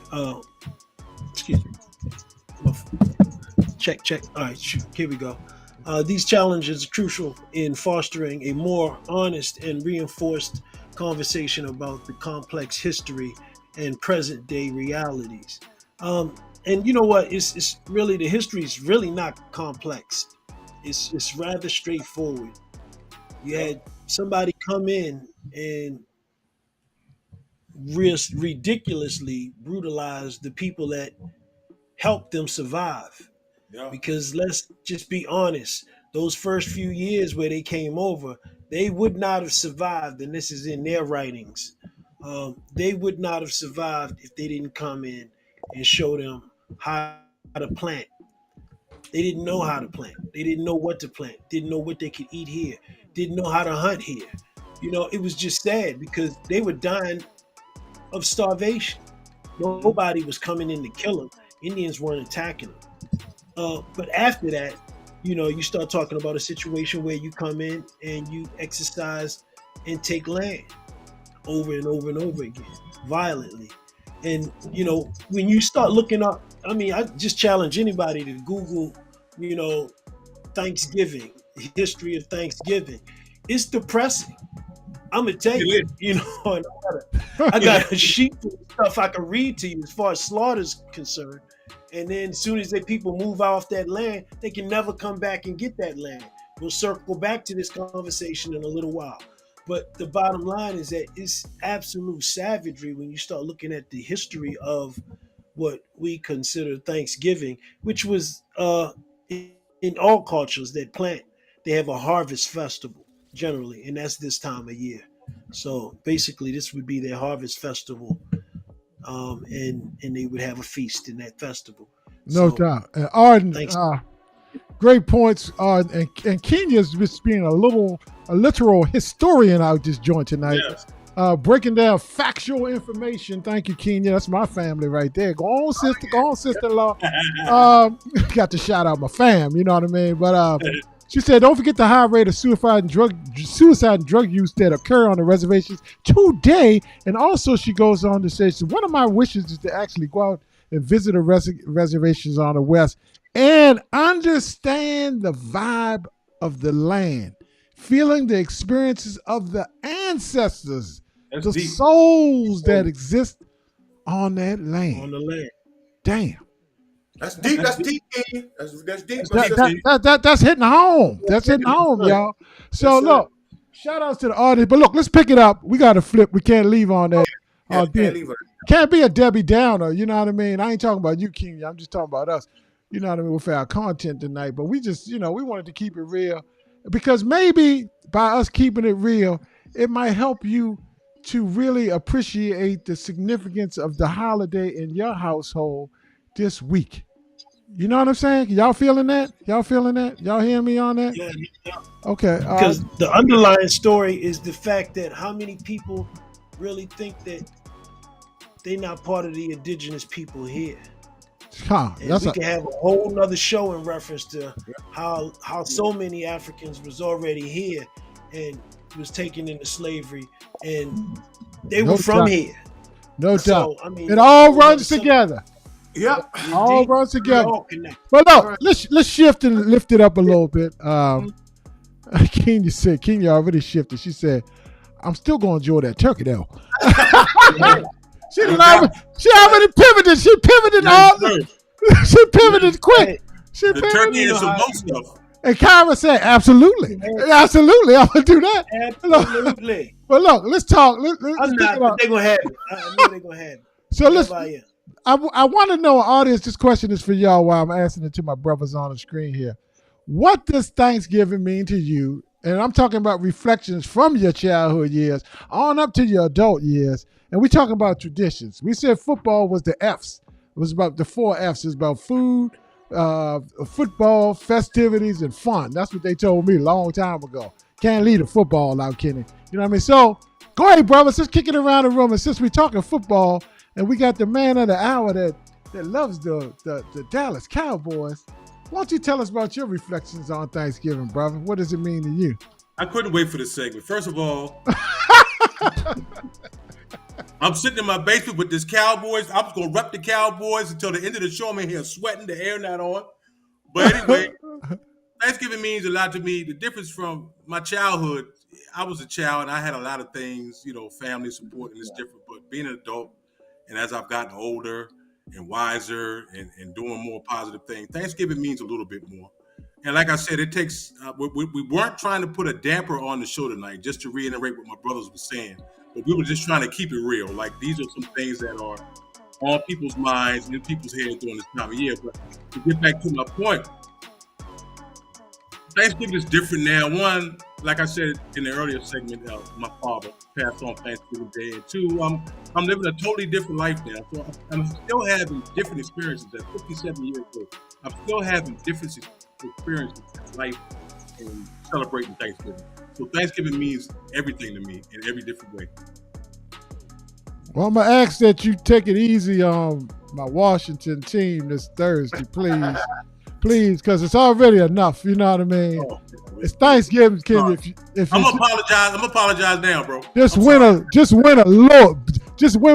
excuse me, check. All right, shoot, here we go. These challenges are crucial in fostering a more honest and reinforced conversation about the complex history and present day realities. And you know what? It's really, the history is really not complex. It's rather straightforward. You had somebody come in and ridiculously brutalize the people that helped them survive. Yeah. Because let's just be honest, those first few years where they came over, they would not have survived, and this is in their writings. They would not have survived if they didn't come in and show them how to plant. They didn't know how to plant. They didn't know what to plant. Didn't know what they could eat here. Didn't know how to hunt here. It was just sad because they were dying of starvation. Nobody was coming in to kill them. Indians weren't attacking them. But after that, you start talking about a situation where you come in and you exercise and take land over and over and over again, violently. And, when you start looking up, I just challenge anybody to Google, Thanksgiving, history of Thanksgiving. It's depressing. I'm gonna tell you, and I got a sheet of stuff I can read to you as far as slaughter's concerned. And then as soon as people move off that land, they can never come back and get that land. We'll circle back to this conversation in a little while. But the bottom line is that it's absolute savagery when you start looking at the history of what we consider Thanksgiving, which was in all cultures that plant, they have a harvest festival generally, and that's this time of year. So basically this would be their harvest festival, and they would have a feast in that festival. No doubt. And Arden, great points. And Kenya's just being a literal historian out this joint tonight. Yes. Breaking down factual information. Thank you, Kenya. That's my family right there. Go on, sister. Go on, sister-in-law. Got to shout out my fam. You know what I mean? But she said, don't forget the high rate of suicide and drug use that occur on the reservations today. And also, she goes on to say, so one of my wishes is to actually go out and visit the reservations on the West and understand the vibe of the land, feeling the experiences of the ancestors, the deep. Souls that exist on that land. On the land. Damn. That's deep. That's deep, King. That's deep. That's hitting home. That's hitting home, y'all. So look, shout outs to the audience. But look, let's pick it up. We got to flip. We can't leave on that. Can't be a Debbie Downer. You know what I mean? I ain't talking about you, King. I'm just talking about us. you know what I mean, with our content tonight. But we just, we wanted to keep it real because maybe by us keeping it real, it might help you to really appreciate the significance of the holiday in your household this week. You know what I'm saying? Y'all feeling that? Y'all hearing me on that? Yeah. Okay. Because the underlying story is the fact that how many people really think that they're not part of the indigenous people here. We can have a whole nother show in reference to how so many Africans was already here and was taken into slavery, and they were from here. No doubt. I mean, it all runs together. Yep. All runs together. But look, let's shift and lift it up a little bit. Kenya already shifted. She said, I'm still going to enjoy that turkey though. She already pivoted. She pivoted she pivoted quick. The turkey is some most stuff. And Kyra said, absolutely. Absolutely. I'm going to do that. Absolutely. But look, let's talk. They're going to have it. I know they're going to have it. So I want to know, audience, this question is for y'all while I'm asking it to my brothers on the screen here. What does Thanksgiving mean to you? And I'm talking about reflections from your childhood years on up to your adult years. And we're talking about traditions. We said football was the F's. It was about the 4 F's. It was about food, football, festivities, and fun. That's what they told me a long time ago. Can't leave the football out, Kenny. You know what I mean? So go ahead, brothers. Let's kick it around the room. And since we're talking football, and we got the man of the hour that loves the Dallas Cowboys, why don't you tell us about your reflections on Thanksgiving, brother? What does it mean to you? I couldn't wait for this segment. First of all, I'm sitting in my basement with this Cowboys. I'm going to rep the Cowboys until the end of the show. I'm in here sweating, the air not on. But anyway, Thanksgiving means a lot to me. The difference from my childhood, I was a child and I had a lot of things, family support, and it's different. But being an adult, and as I've gotten older and wiser and doing more positive things, Thanksgiving means a little bit more. And like I said, it takes, we weren't trying to put a damper on the show tonight, just to reiterate what my brothers were saying. But we were just trying to keep it real. Like, these are some things that are on people's minds and in people's heads during this time of year. But to get back to my point, Thanksgiving is different now. One, like I said in the earlier segment, my father passed on Thanksgiving Day. And two, I'm living a totally different life now. So I'm still having different experiences. At 57 years old, I'm still having different experiences in life and celebrating Thanksgiving. So Thanksgiving means everything to me in every different way. Well, I'm going to ask that you take it easy on my Washington team this Thursday, please. Please, because it's already enough. You know what I mean? It's Thanksgiving, Kenny. I'm gonna apologize now, bro. Just win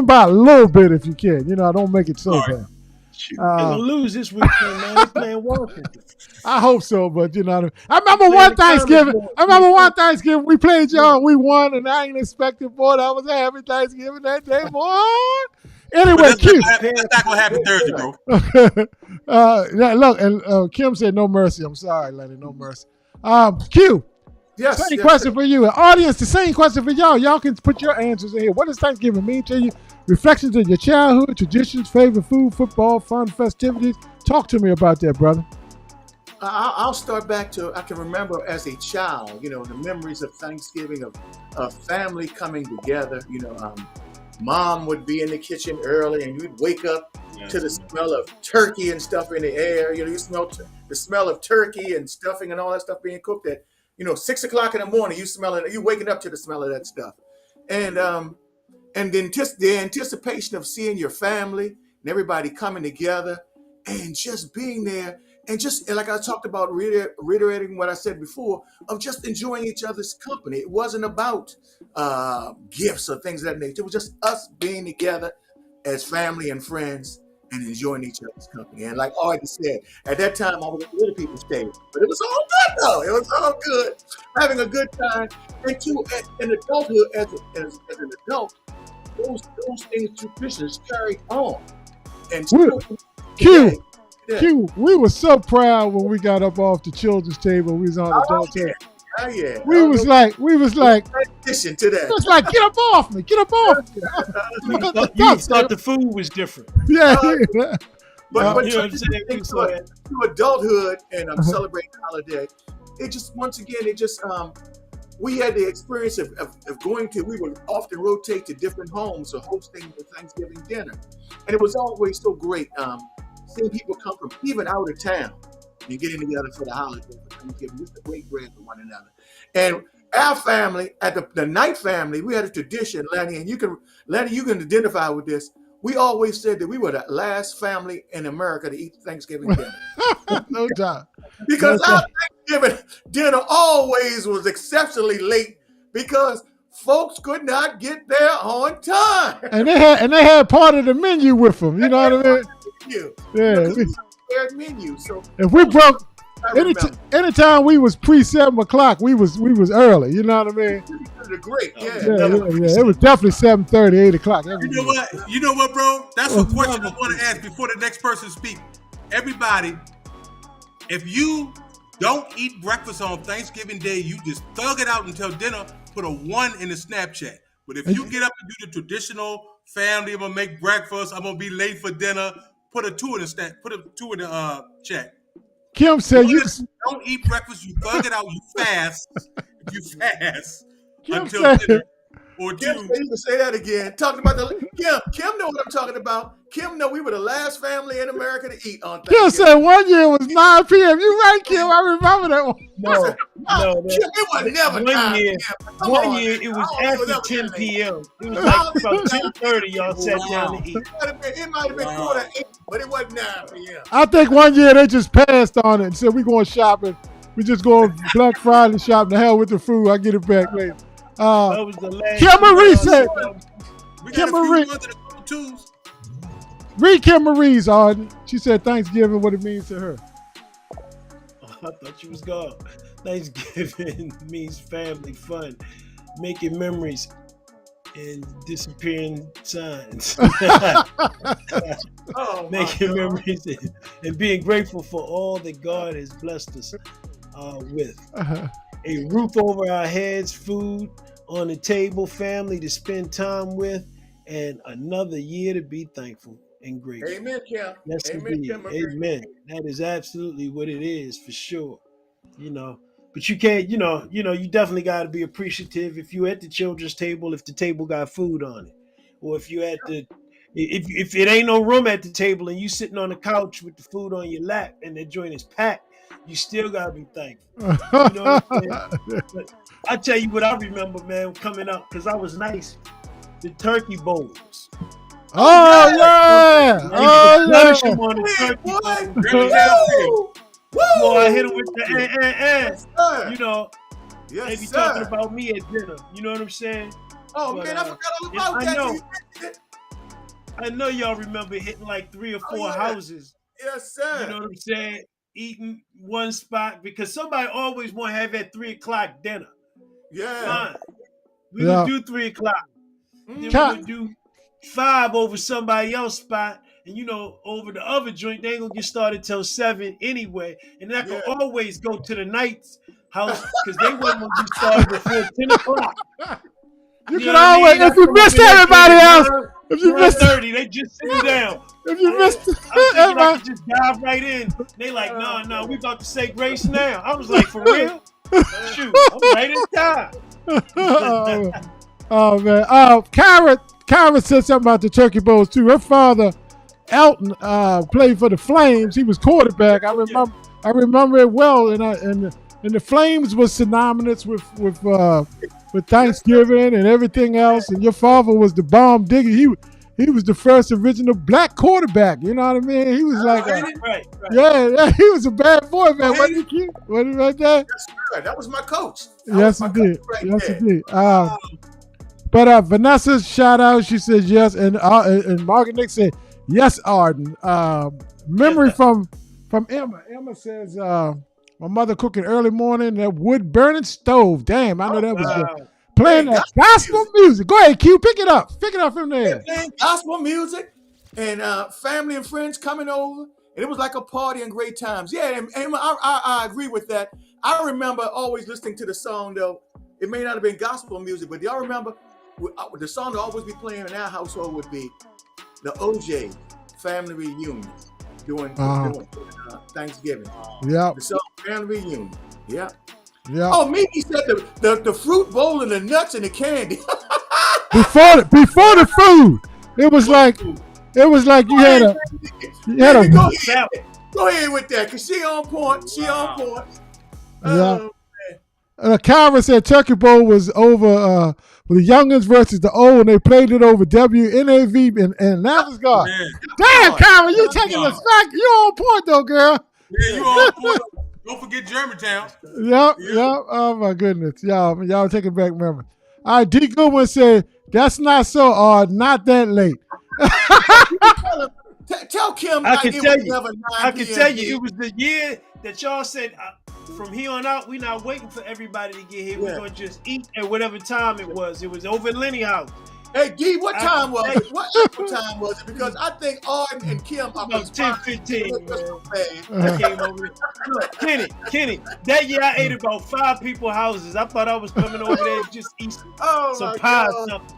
by a little bit if you can. Don't make it so bad. They'll lose this weekend, man. They're playing Washington. I hope so, but you know what I mean. I remember one Thanksgiving we played y'all, we won, and I ain't expecting, boy, that was a happy Thanksgiving that day, boy. Anyway, Q. That's not gonna happen Thursday, bro. Look, and Kim said no mercy. I'm sorry, Lenny, no mercy. Q. Yes. Same question for you. Audience, the same question for y'all. Y'all can put your answers in here. What does Thanksgiving mean to you? Reflections of your childhood, traditions, favorite food, football, fun, festivities. Talk to me about that, brother. I'll start back to, I can remember as a child, the memories of Thanksgiving, of family coming together. Mom would be in the kitchen early and you'd wake up to the smell of turkey and stuff in the air. You smell the smell of turkey and stuffing and all that stuff being cooked at, 6 o'clock in the morning. You smell it. You waking up to the smell of that stuff. And the anticipation of seeing your family and everybody coming together and just being there. And just like I talked about, reiterating what I said before, of just enjoying each other's company. It wasn't about gifts or things of that nature. It was just us being together as family and friends and enjoying each other's company. And like Artie said, at that time, I was at the little people's table. But it was all good, though. It was all good. Having a good time. And in adulthood, as an adult, those things, traditions carried on. And Q. Q, we were so proud when we got up off the children's table. We was on the adult table. Oh yeah. We was like, addition to that. It's like, get up off me. You thought the food was different. Yeah. But you know what I'm saying? to adulthood and celebrating the holiday, it just once again we had the experience of going to. We would often rotate to different homes or hosting the Thanksgiving dinner, and it was always so great seeing people come from even out of town and getting together for the holiday for Thanksgiving, just to break bread with one another. And our family, at the Knight family, we had a tradition, Lanny, and you can identify with this. We always said that we were the last family in America to eat Thanksgiving dinner. No doubt. Because our Thanksgiving dinner always was exceptionally late because folks could not get there on time. And they had part of the menu with them. You know what I mean? Yeah. Shared menu. So if we broke anytime we was pre 7 o'clock, we was early. You know what I mean? Great. Yeah. It was definitely 7:30, 8 o'clock. You know what, bro? That's a question I want to ask before the next person speaks. Everybody, if you don't eat breakfast on Thanksgiving Day, you just thug it out until dinner, put a 1 in the Snapchat. But if you get up and do the traditional family, I'm gonna make breakfast, I'm gonna be late for dinner, put a 2 in the chat. Kim said you don't eat breakfast, you thug it out, you fast. You fast Kim until said, dinner. Or Kim two. said, you can say that again. Talking about Kim know what I'm talking about. Kim know we were the last family in America to eat on Thanksgiving. Kim said 1 year was 9 p.m. You right, Kim? I remember that one. No, Kim, it was never 9 p.m. One year it was after 10 p.m. It was like about 10:30. Y'all sat down to eat. It might have been 7:45, but it wasn't 9 p.m. I think 1 year they just passed on it and said we going shopping. We just going Black Friday shopping. The hell with the food. I get it back later. That was the last. Kim Marie said. We got Kim a few Marie. under the twos. Read Kim Marie's, Arden. She said Thanksgiving, what it means to her. Oh, I thought you was gone. Thanksgiving means family, fun, making memories, and disappearing signs. Making memories and being grateful for all that God has blessed us with. A roof over our heads, food on the table, family to spend time with, and another year to be thankful and grateful. Amen, Kim. Yes, Amen, indeed. Kim. Amen. That is absolutely what it is for sure. You know, but you can't, you definitely got to be appreciative if you're at the children's table, if the table got food on it, or if you're at if it ain't no room at the table and you sitting on the couch with the food on your lap and the joint is packed, you still got to be thankful. You know what I'm saying? But I tell you what I remember, man, coming up, because I was nice. The turkey bowls. Oh, yeah. Oh, yeah. On the turkey bowl. Boy, I hit him with the you know, they be talking about me at dinner. You know what I'm saying? Oh, but, man, I forgot all about that. I know y'all remember hitting like 3 or 4 houses. Yes, sir. You know what I'm saying? Eating one spot because somebody always want to have at 3 o'clock dinner. Yeah. Fine. We would do 3 o'clock. Then we would do 5 over somebody else's spot. And, over the other joint, they ain't going to get started till 7 anyway. And then I could always go to the Knight's house because they wasn't going to get started before 10 o'clock. You can always, if you missed everybody else, if you missed 30, they just sit down. If you missed I could just dive right in. They like, no, we about to say grace now. I was like, for real? Shoot, I'm right in time. Oh man. Kyra said something about the turkey bowls too. Her father, Elton, played for the Flames. He was quarterback. I remember it well. And the Flames was synonymous with Thanksgiving and everything else. And your father was the bomb digger. He was the first original black quarterback. You know what I mean? He was like, right. Yeah, he was a bad boy, man. Wasn't he cute? Wasn't he right there? Yes, sir. That was my coach. Yes, he did. Yes, he did. But Vanessa, shout out. She said yes, and Margaret Nick said yes. Arden. Memory from Emma. Emma says my mother cooking early morning that wood burning stove. Damn, I know that was good. Playing that gospel music. Go ahead, Q. Pick it up. Pick it up from there. Playing gospel music and family and friends coming over. And it was like a party and great times. Yeah, and I agree with that. I remember always listening to the song, though. It may not have been gospel music, but do y'all remember the song that always be playing in our household would be the OJ family reunion. doing Thanksgiving. Yeah. The family reunion. Yeah. Yeah. Oh, Mimi said the fruit bowl and the nuts and the candy. Before the food, it was like you had a Go ahead with that, cause she on point. She on point. Yeah. Kyra said Turkey Bowl was over with the youngins versus the old, and they played it over WNAV and NASCAR. Damn, Kyra, you taking the slack. You on point though, girl. Yeah, you on point. Don't forget Germantown. Yep. Oh my goodness, y'all taking back memories. All right, D. Goodwin said that's not so not that late. Tell Kim I can tell you it was the year that y'all said from here on out we're not waiting for everybody to get here. We're gonna just eat at whatever time it was. It was over at Lenny House. Hey, G, what time was it? What time was it? Because I think Arden and Kim are 10:15. I came over. Look, Kenny, that year I ate about 5 people's houses. I thought I was coming over there to just eat some pie or something.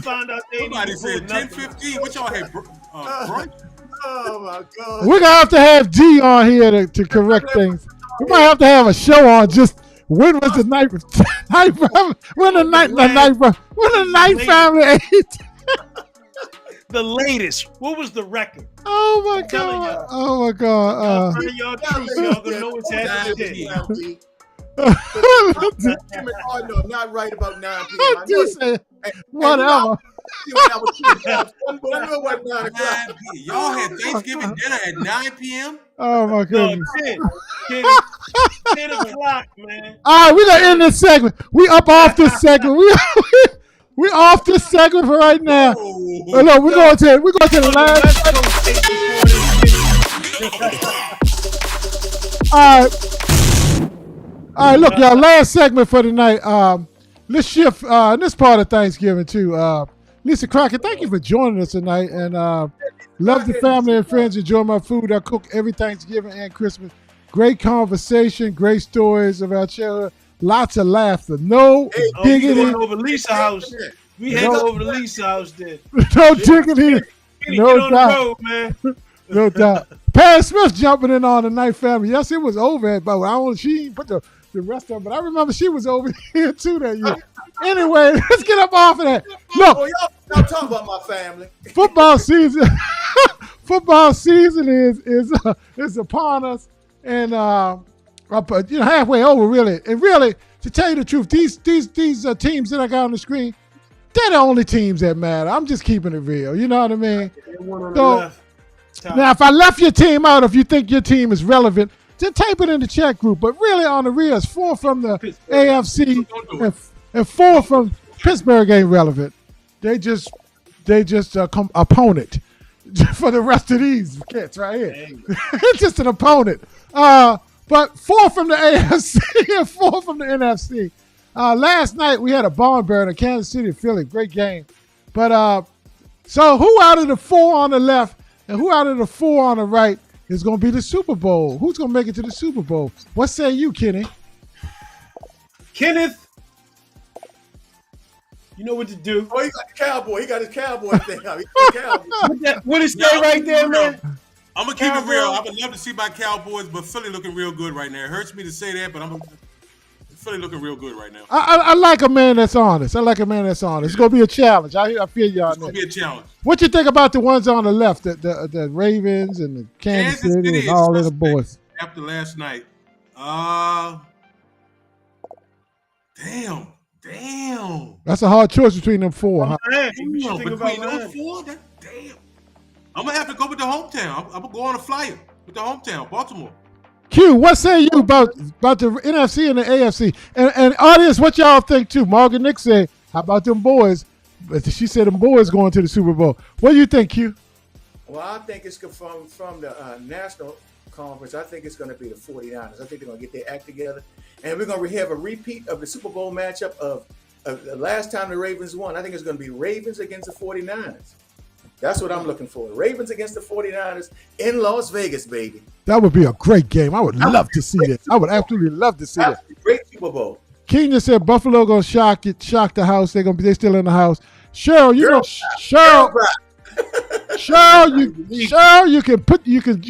Found out somebody said 10:15. What y'all had brunch? Oh my God. We're gonna have to have G on here to correct things. We might have to have a show on just when was the night when the night family ate. The latest. What was the record? Oh my God. Oh my God. Y'all gonna know what's happening. Not right about 9 p.m. I just said whatever. Y'all had Thanksgiving dinner at 9 p.m. Oh my goodness. 10 o'clock, man. All right, we're gonna end this segment. We up off this segment. We off this segment for right now. Oh, no, we're going to the last. All right, look, y'all. Last segment for tonight. Let's shift in this part of Thanksgiving too. Lisa Crockett, thank you for joining us tonight, and love the family and friends. Enjoy my food. I cook every Thanksgiving and Christmas. Great conversation, great stories of our childhood. Lots of laughter. No diggity. We over Lisa house. We had over to Lisa house there. No diggity. No doubt. Road, man. No doubt. Pat Smith jumping in on the night family. Yes, it was over at, but she didn't put the rest of it. But I remember she was over here too that year. Anyway, let's get up off of that. Look, y'all talking about my family. Football season is upon us, and halfway over really. And really, to tell you the truth, these teams that I got on the screen, they're the only teams that matter. I'm just keeping it real. You know what I mean? So, now, if I left your team out, if you think your team is relevant, just type it in the chat group. But really, on the real, it's 4 from the AFC and 4 from Pittsburgh ain't relevant. They just opponent for the rest of these kids right here. It's just an opponent. But 4 from the AFC and 4 from the NFC. Last night we had a barn burner, Kansas City, Philly, great game. But so who out of the 4 on the left and who out of the 4 on the right is going to be the Super Bowl? Who's going to make it to the Super Bowl? What say you, Kenny? Kenneth, you know what to do. Oh, he got the cowboy. He got his cowboy thing out. He got the cowboy. What is that right there, man? I'm going to keep it real. I would love to see my Cowboys, but Philly looking real good right now. It hurts me to say that, but Philly looking real good right now. I like a man that's honest. It's going to be a challenge. I feel y'all. It's going to be a challenge. What you think about the ones on the left, the Ravens and the Kansas City and all of the boys? After last night. Damn. That's a hard choice between them 4. Huh? Between those 4? Damn. I'm going to have to go with the hometown. I'm going to go on a flyer with the hometown, Baltimore. Q, what say you about the NFC and the AFC? And audience, what y'all think too? Morgan Nick said, how about them boys? But she said them boys going to the Super Bowl. What do you think, Q? Well, I think it's from the National Conference. I think it's going to be the 49ers. I think they're going to get their act together. And we're going to have a repeat of the Super Bowl matchup of the last time the Ravens won. I think it's going to be Ravens against the 49ers. That's what I'm looking for. Ravens against the 49ers in Las Vegas, baby. That would be a great game. I would love to see this. I would absolutely love to see that. Great Super Bowl. Kenya said Buffalo gonna shock the house. They still in the house. Cheryl, Cheryl. Cheryl, you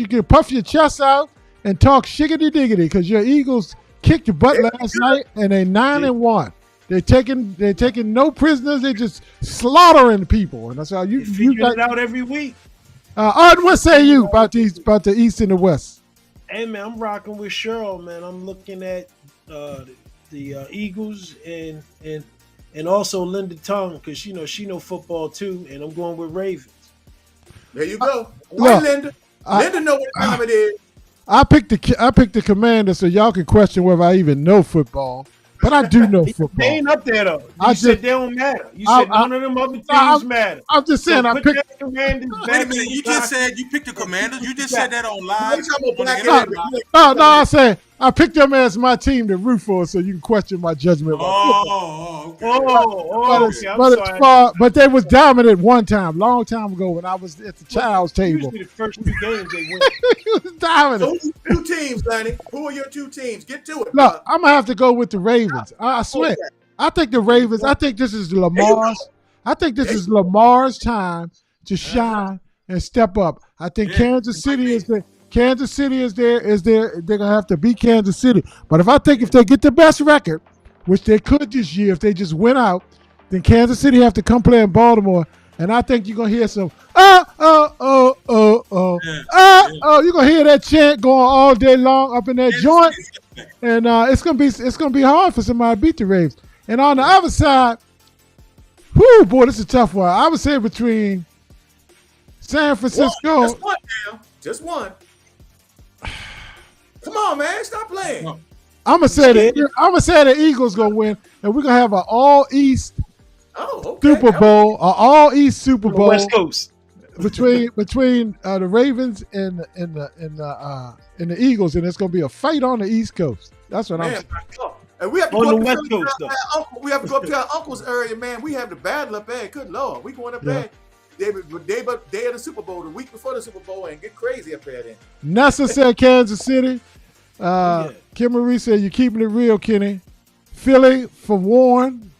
can puff your chest out and talk shiggity diggity because your Eagles kicked your butt last night and they 9-1. They're taking no prisoners. They're just slaughtering people, and that's how you figure it out every week. What say you about the East and the West? Hey man, I'm rocking with Cheryl, man. I'm looking at the Eagles and also Linda Tongue because she know football too, and I'm going with Ravens. There you go. Linda. Linda know what time it is. I picked the Commanders so y'all can question whether I even know football. But I do know football. They ain't up there though. You said they don't matter. You said none of them other teams matter. I'm just saying I picked the Commanders. Wait a minute, you just said you picked the Commanders. You just said that on live. No, I said I picked them as my team to root for, so you can question my judgment. But they was dominant one time, long time ago when I was at the child's table. Usually the first 2 games they win. It was dominant. So who are your 2 teams, Lenny? Who are your 2 teams? Get to it. Look, I'm gonna have to go with the Ravens. I swear. Okay. I think the Ravens. I think this is Lamar's. I think this is Lamar's time to shine and step up. I think Kansas City is there. Kansas City is there. They're gonna have to beat Kansas City. But if they get the best record, which they could this year, if they just win out, then Kansas City have to come play in Baltimore. And I think you're gonna hear some you're gonna hear that chant going all day long up in that joint. And it's gonna be hard for somebody to beat the Ravens. And on the other side, whoo boy, this is a tough one. I would say between San Francisco. Just one. Come on, man, stop playing. I'm gonna say the Eagles gonna win, and we're gonna have an all East Super Bowl, an all East Super Bowl, West Coast between the Ravens and the Eagles, and it's gonna be a fight on the East Coast. That's what I'm saying. And we have to on go the up West Coast, uncle. We have to go up to our uncle's area, man. We have the battle up there. Good Lord, we going up there. Day of the Super Bowl, the week before the Super Bowl, and get crazy up there then. Nessa said Kansas City. Kim Marie said you're keeping it real, Kenny. Philly for Warren.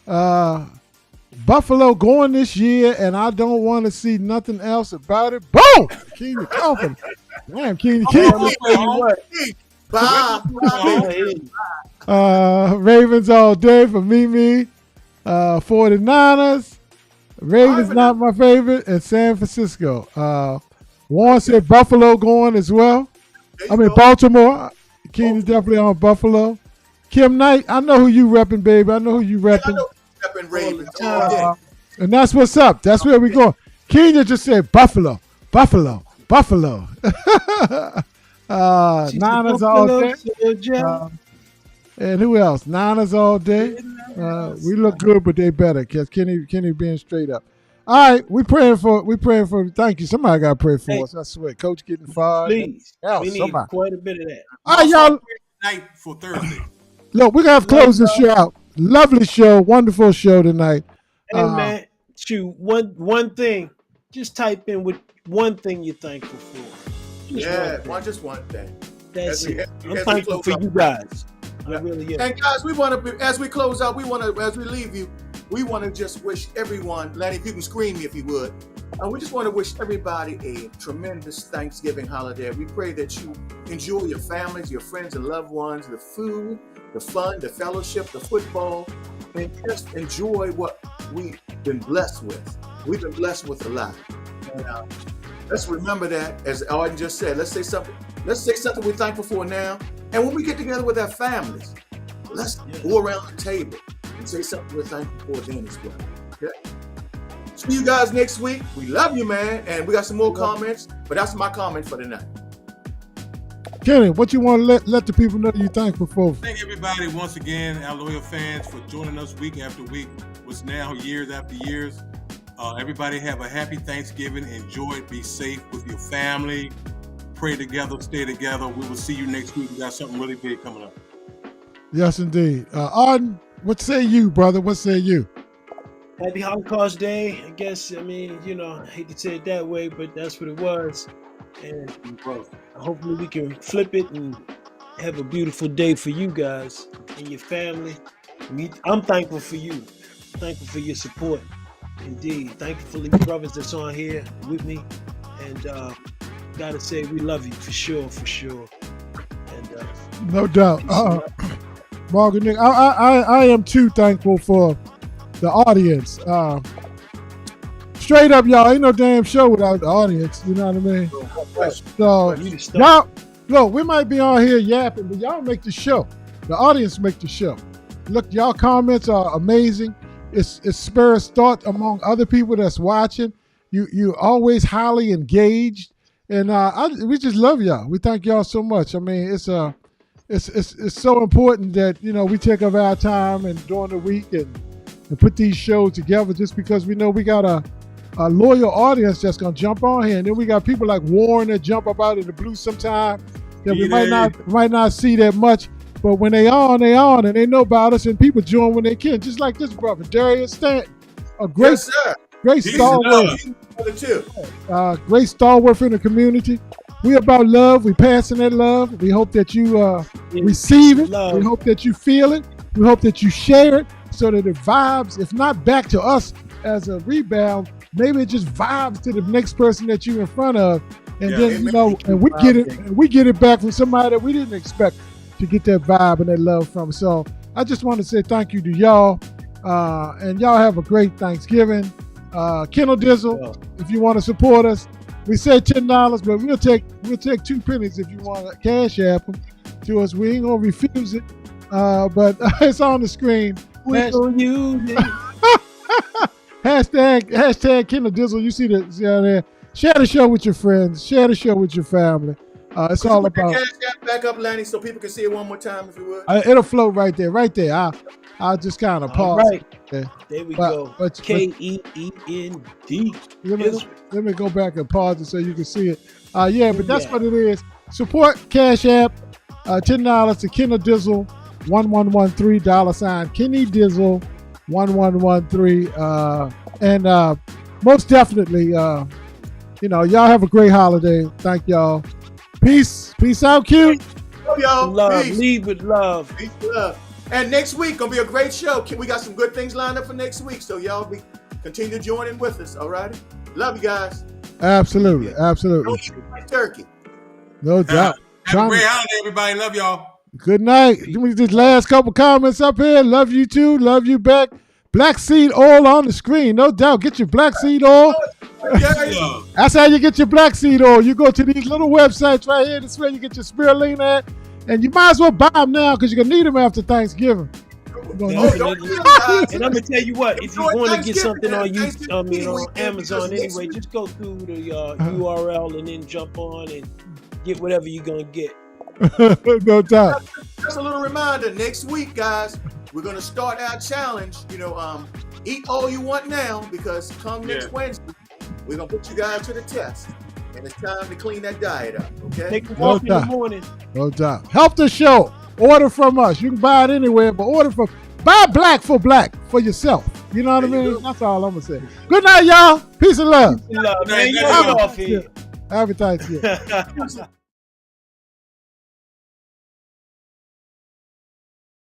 Buffalo going this year, and I don't want to see nothing else about it. Boom! Keeney confident. Damn, Keeney. Ravens all day for Mimi. 49ers. Ravens not my favorite, and San Francisco. Warren said Buffalo going as well. Baltimore. Keeney's definitely on Buffalo. Kim Knight, I know who you repping, baby. I know who you repping. Ravens. And that's what's up. That's where we going. Kenya just said Buffalo. Niners all day. And who else? Niners all day. We look good, but they better because Kenny being straight up. All right, we praying for. Thank you. Somebody got to pray for us. I swear, Coach getting fired. Please, we need quite a bit of that. All right, y'all. Night for Thursday. Look, we're gonna have to close this show out. Lovely show, wonderful show tonight. Hey man, shoot, one thing. Just type in with one thing you're thankful for. Just one thing. That's it. I'm thankful for you guys. I really am. And guys, we want to, as we close out, as we leave you, we want to just wish everyone, Lanny, if you can scream me if you would, we just want to wish everybody a tremendous Thanksgiving holiday. We pray that you enjoy your families, your friends and loved ones, the food, the fun, the fellowship, the football, and just enjoy what we've been blessed with. We've been blessed with a lot. And let's remember that, as Arden just said, let's say something we're thankful for now. And when we get together with our families, let's go around the table and say something we're thankful for then as well. Okay? See you guys next week. We love you, man. And we got some more comments, but that's my comment for tonight. Kenny, what you want to let the people know you're thankful for? Thank everybody once again, our loyal fans, for joining us week after week, what's now years after years. Everybody have a happy Thanksgiving. Enjoy it. Be safe with your family. Pray together. Stay together. We will see you next week. We got something really big coming up. Yes, indeed. Arden, what say you, brother? What say you? Happy Holocaust Day. I guess, I hate to say it that way, but that's what it was. And hopefully we can flip it and have a beautiful day for you guys and your family. I'm thankful for you. Thankful for your support. Indeed. Thankfully, brothers that's on here with me. And gotta say, we love you for sure, for sure. And no doubt. Morgan, Nick, I am too thankful for the audience. Straight up, y'all, ain't no damn show without the audience. You know what I mean? So, y'all, look, we might be on here yapping, but y'all make the show. The audience make the show. Look, y'all comments are amazing. It spurs thought among other people that's watching. You always highly engaged, and we just love y'all. We thank y'all so much. I mean, it's so important that we take up our time and during the week and put these shows together, just because we know we got a loyal audience that's gonna jump on here, and then we got people like Warren that jump up out of the blue sometime that we might not see that much. But when they on, and they know about us, and people join when they can. Just like this brother, Darius Stanton, a great stalwart, great stalwart in the community. We about love. We passing that love. We hope that you receive it. Love. We hope that you feel it. We hope that you share it, so that it vibes, if not back to us as a rebound, maybe it just vibes to the next person that you're in front of, and then and we get it back from somebody that we didn't expect to get that vibe and that love from. So I just want to say thank you to y'all, and y'all have a great Thanksgiving. Kendall Dizzle, if you want to support us, we say $10, but we'll take 2 pennies if you want to cash app them to us. We ain't gonna refuse it, but it's on the screen. We're gonna use it. Hashtag Kendall Dizzle. You see that there. Share the show with your friends. Share the show with your family. It's all about. Cash app back up, Lanny, so people can see it one more time, if you would. It'll float right there. I'll just kind of pause. Right. There we go. KEEND. Let me go back and pause it so you can see it. But that's what it is. Support Cash App. $10 to Kendall Dizzle 1113 $ Kenny Dizzle 1113. And most definitely, y'all have a great holiday. Thank y'all. Peace out, Q. Y'all. Love. Peace. Lead with love. Peace with love. And next week gonna be a great show. We got some good things lined up for next week, so y'all continue to join in with us. All right. Love you guys. Absolutely. Don't eat my turkey. No doubt. Have a great holiday, everybody. Love y'all. Good night. Give me this last couple comments up here. Love you too. Love you back. Black seed oil on the screen. No doubt. Get your black seed oil. That's how you get your black seed oil. You go to these little websites right here. This is where you get your spirulina at. And you might as well buy them now, because you're going to need them after Thanksgiving. And I'm going to tell you what. If you want to get something on on Amazon anyway, just go through the URL and then jump on and get whatever you're going to get. No doubt. Just a little reminder, next week, guys, we're going to start our challenge. Eat all you want now, because come next Wednesday, we're going to put you guys to the test. And it's time to clean that diet up, okay? Take a walk in the morning. No doubt. Help the show. Order from us. You can buy it anywhere, but buy black for yourself. You know what I mean? That's all I'm going to say. Good night, y'all. Peace and love. Peace and love, man. You're off here. Happy Thanksgiving.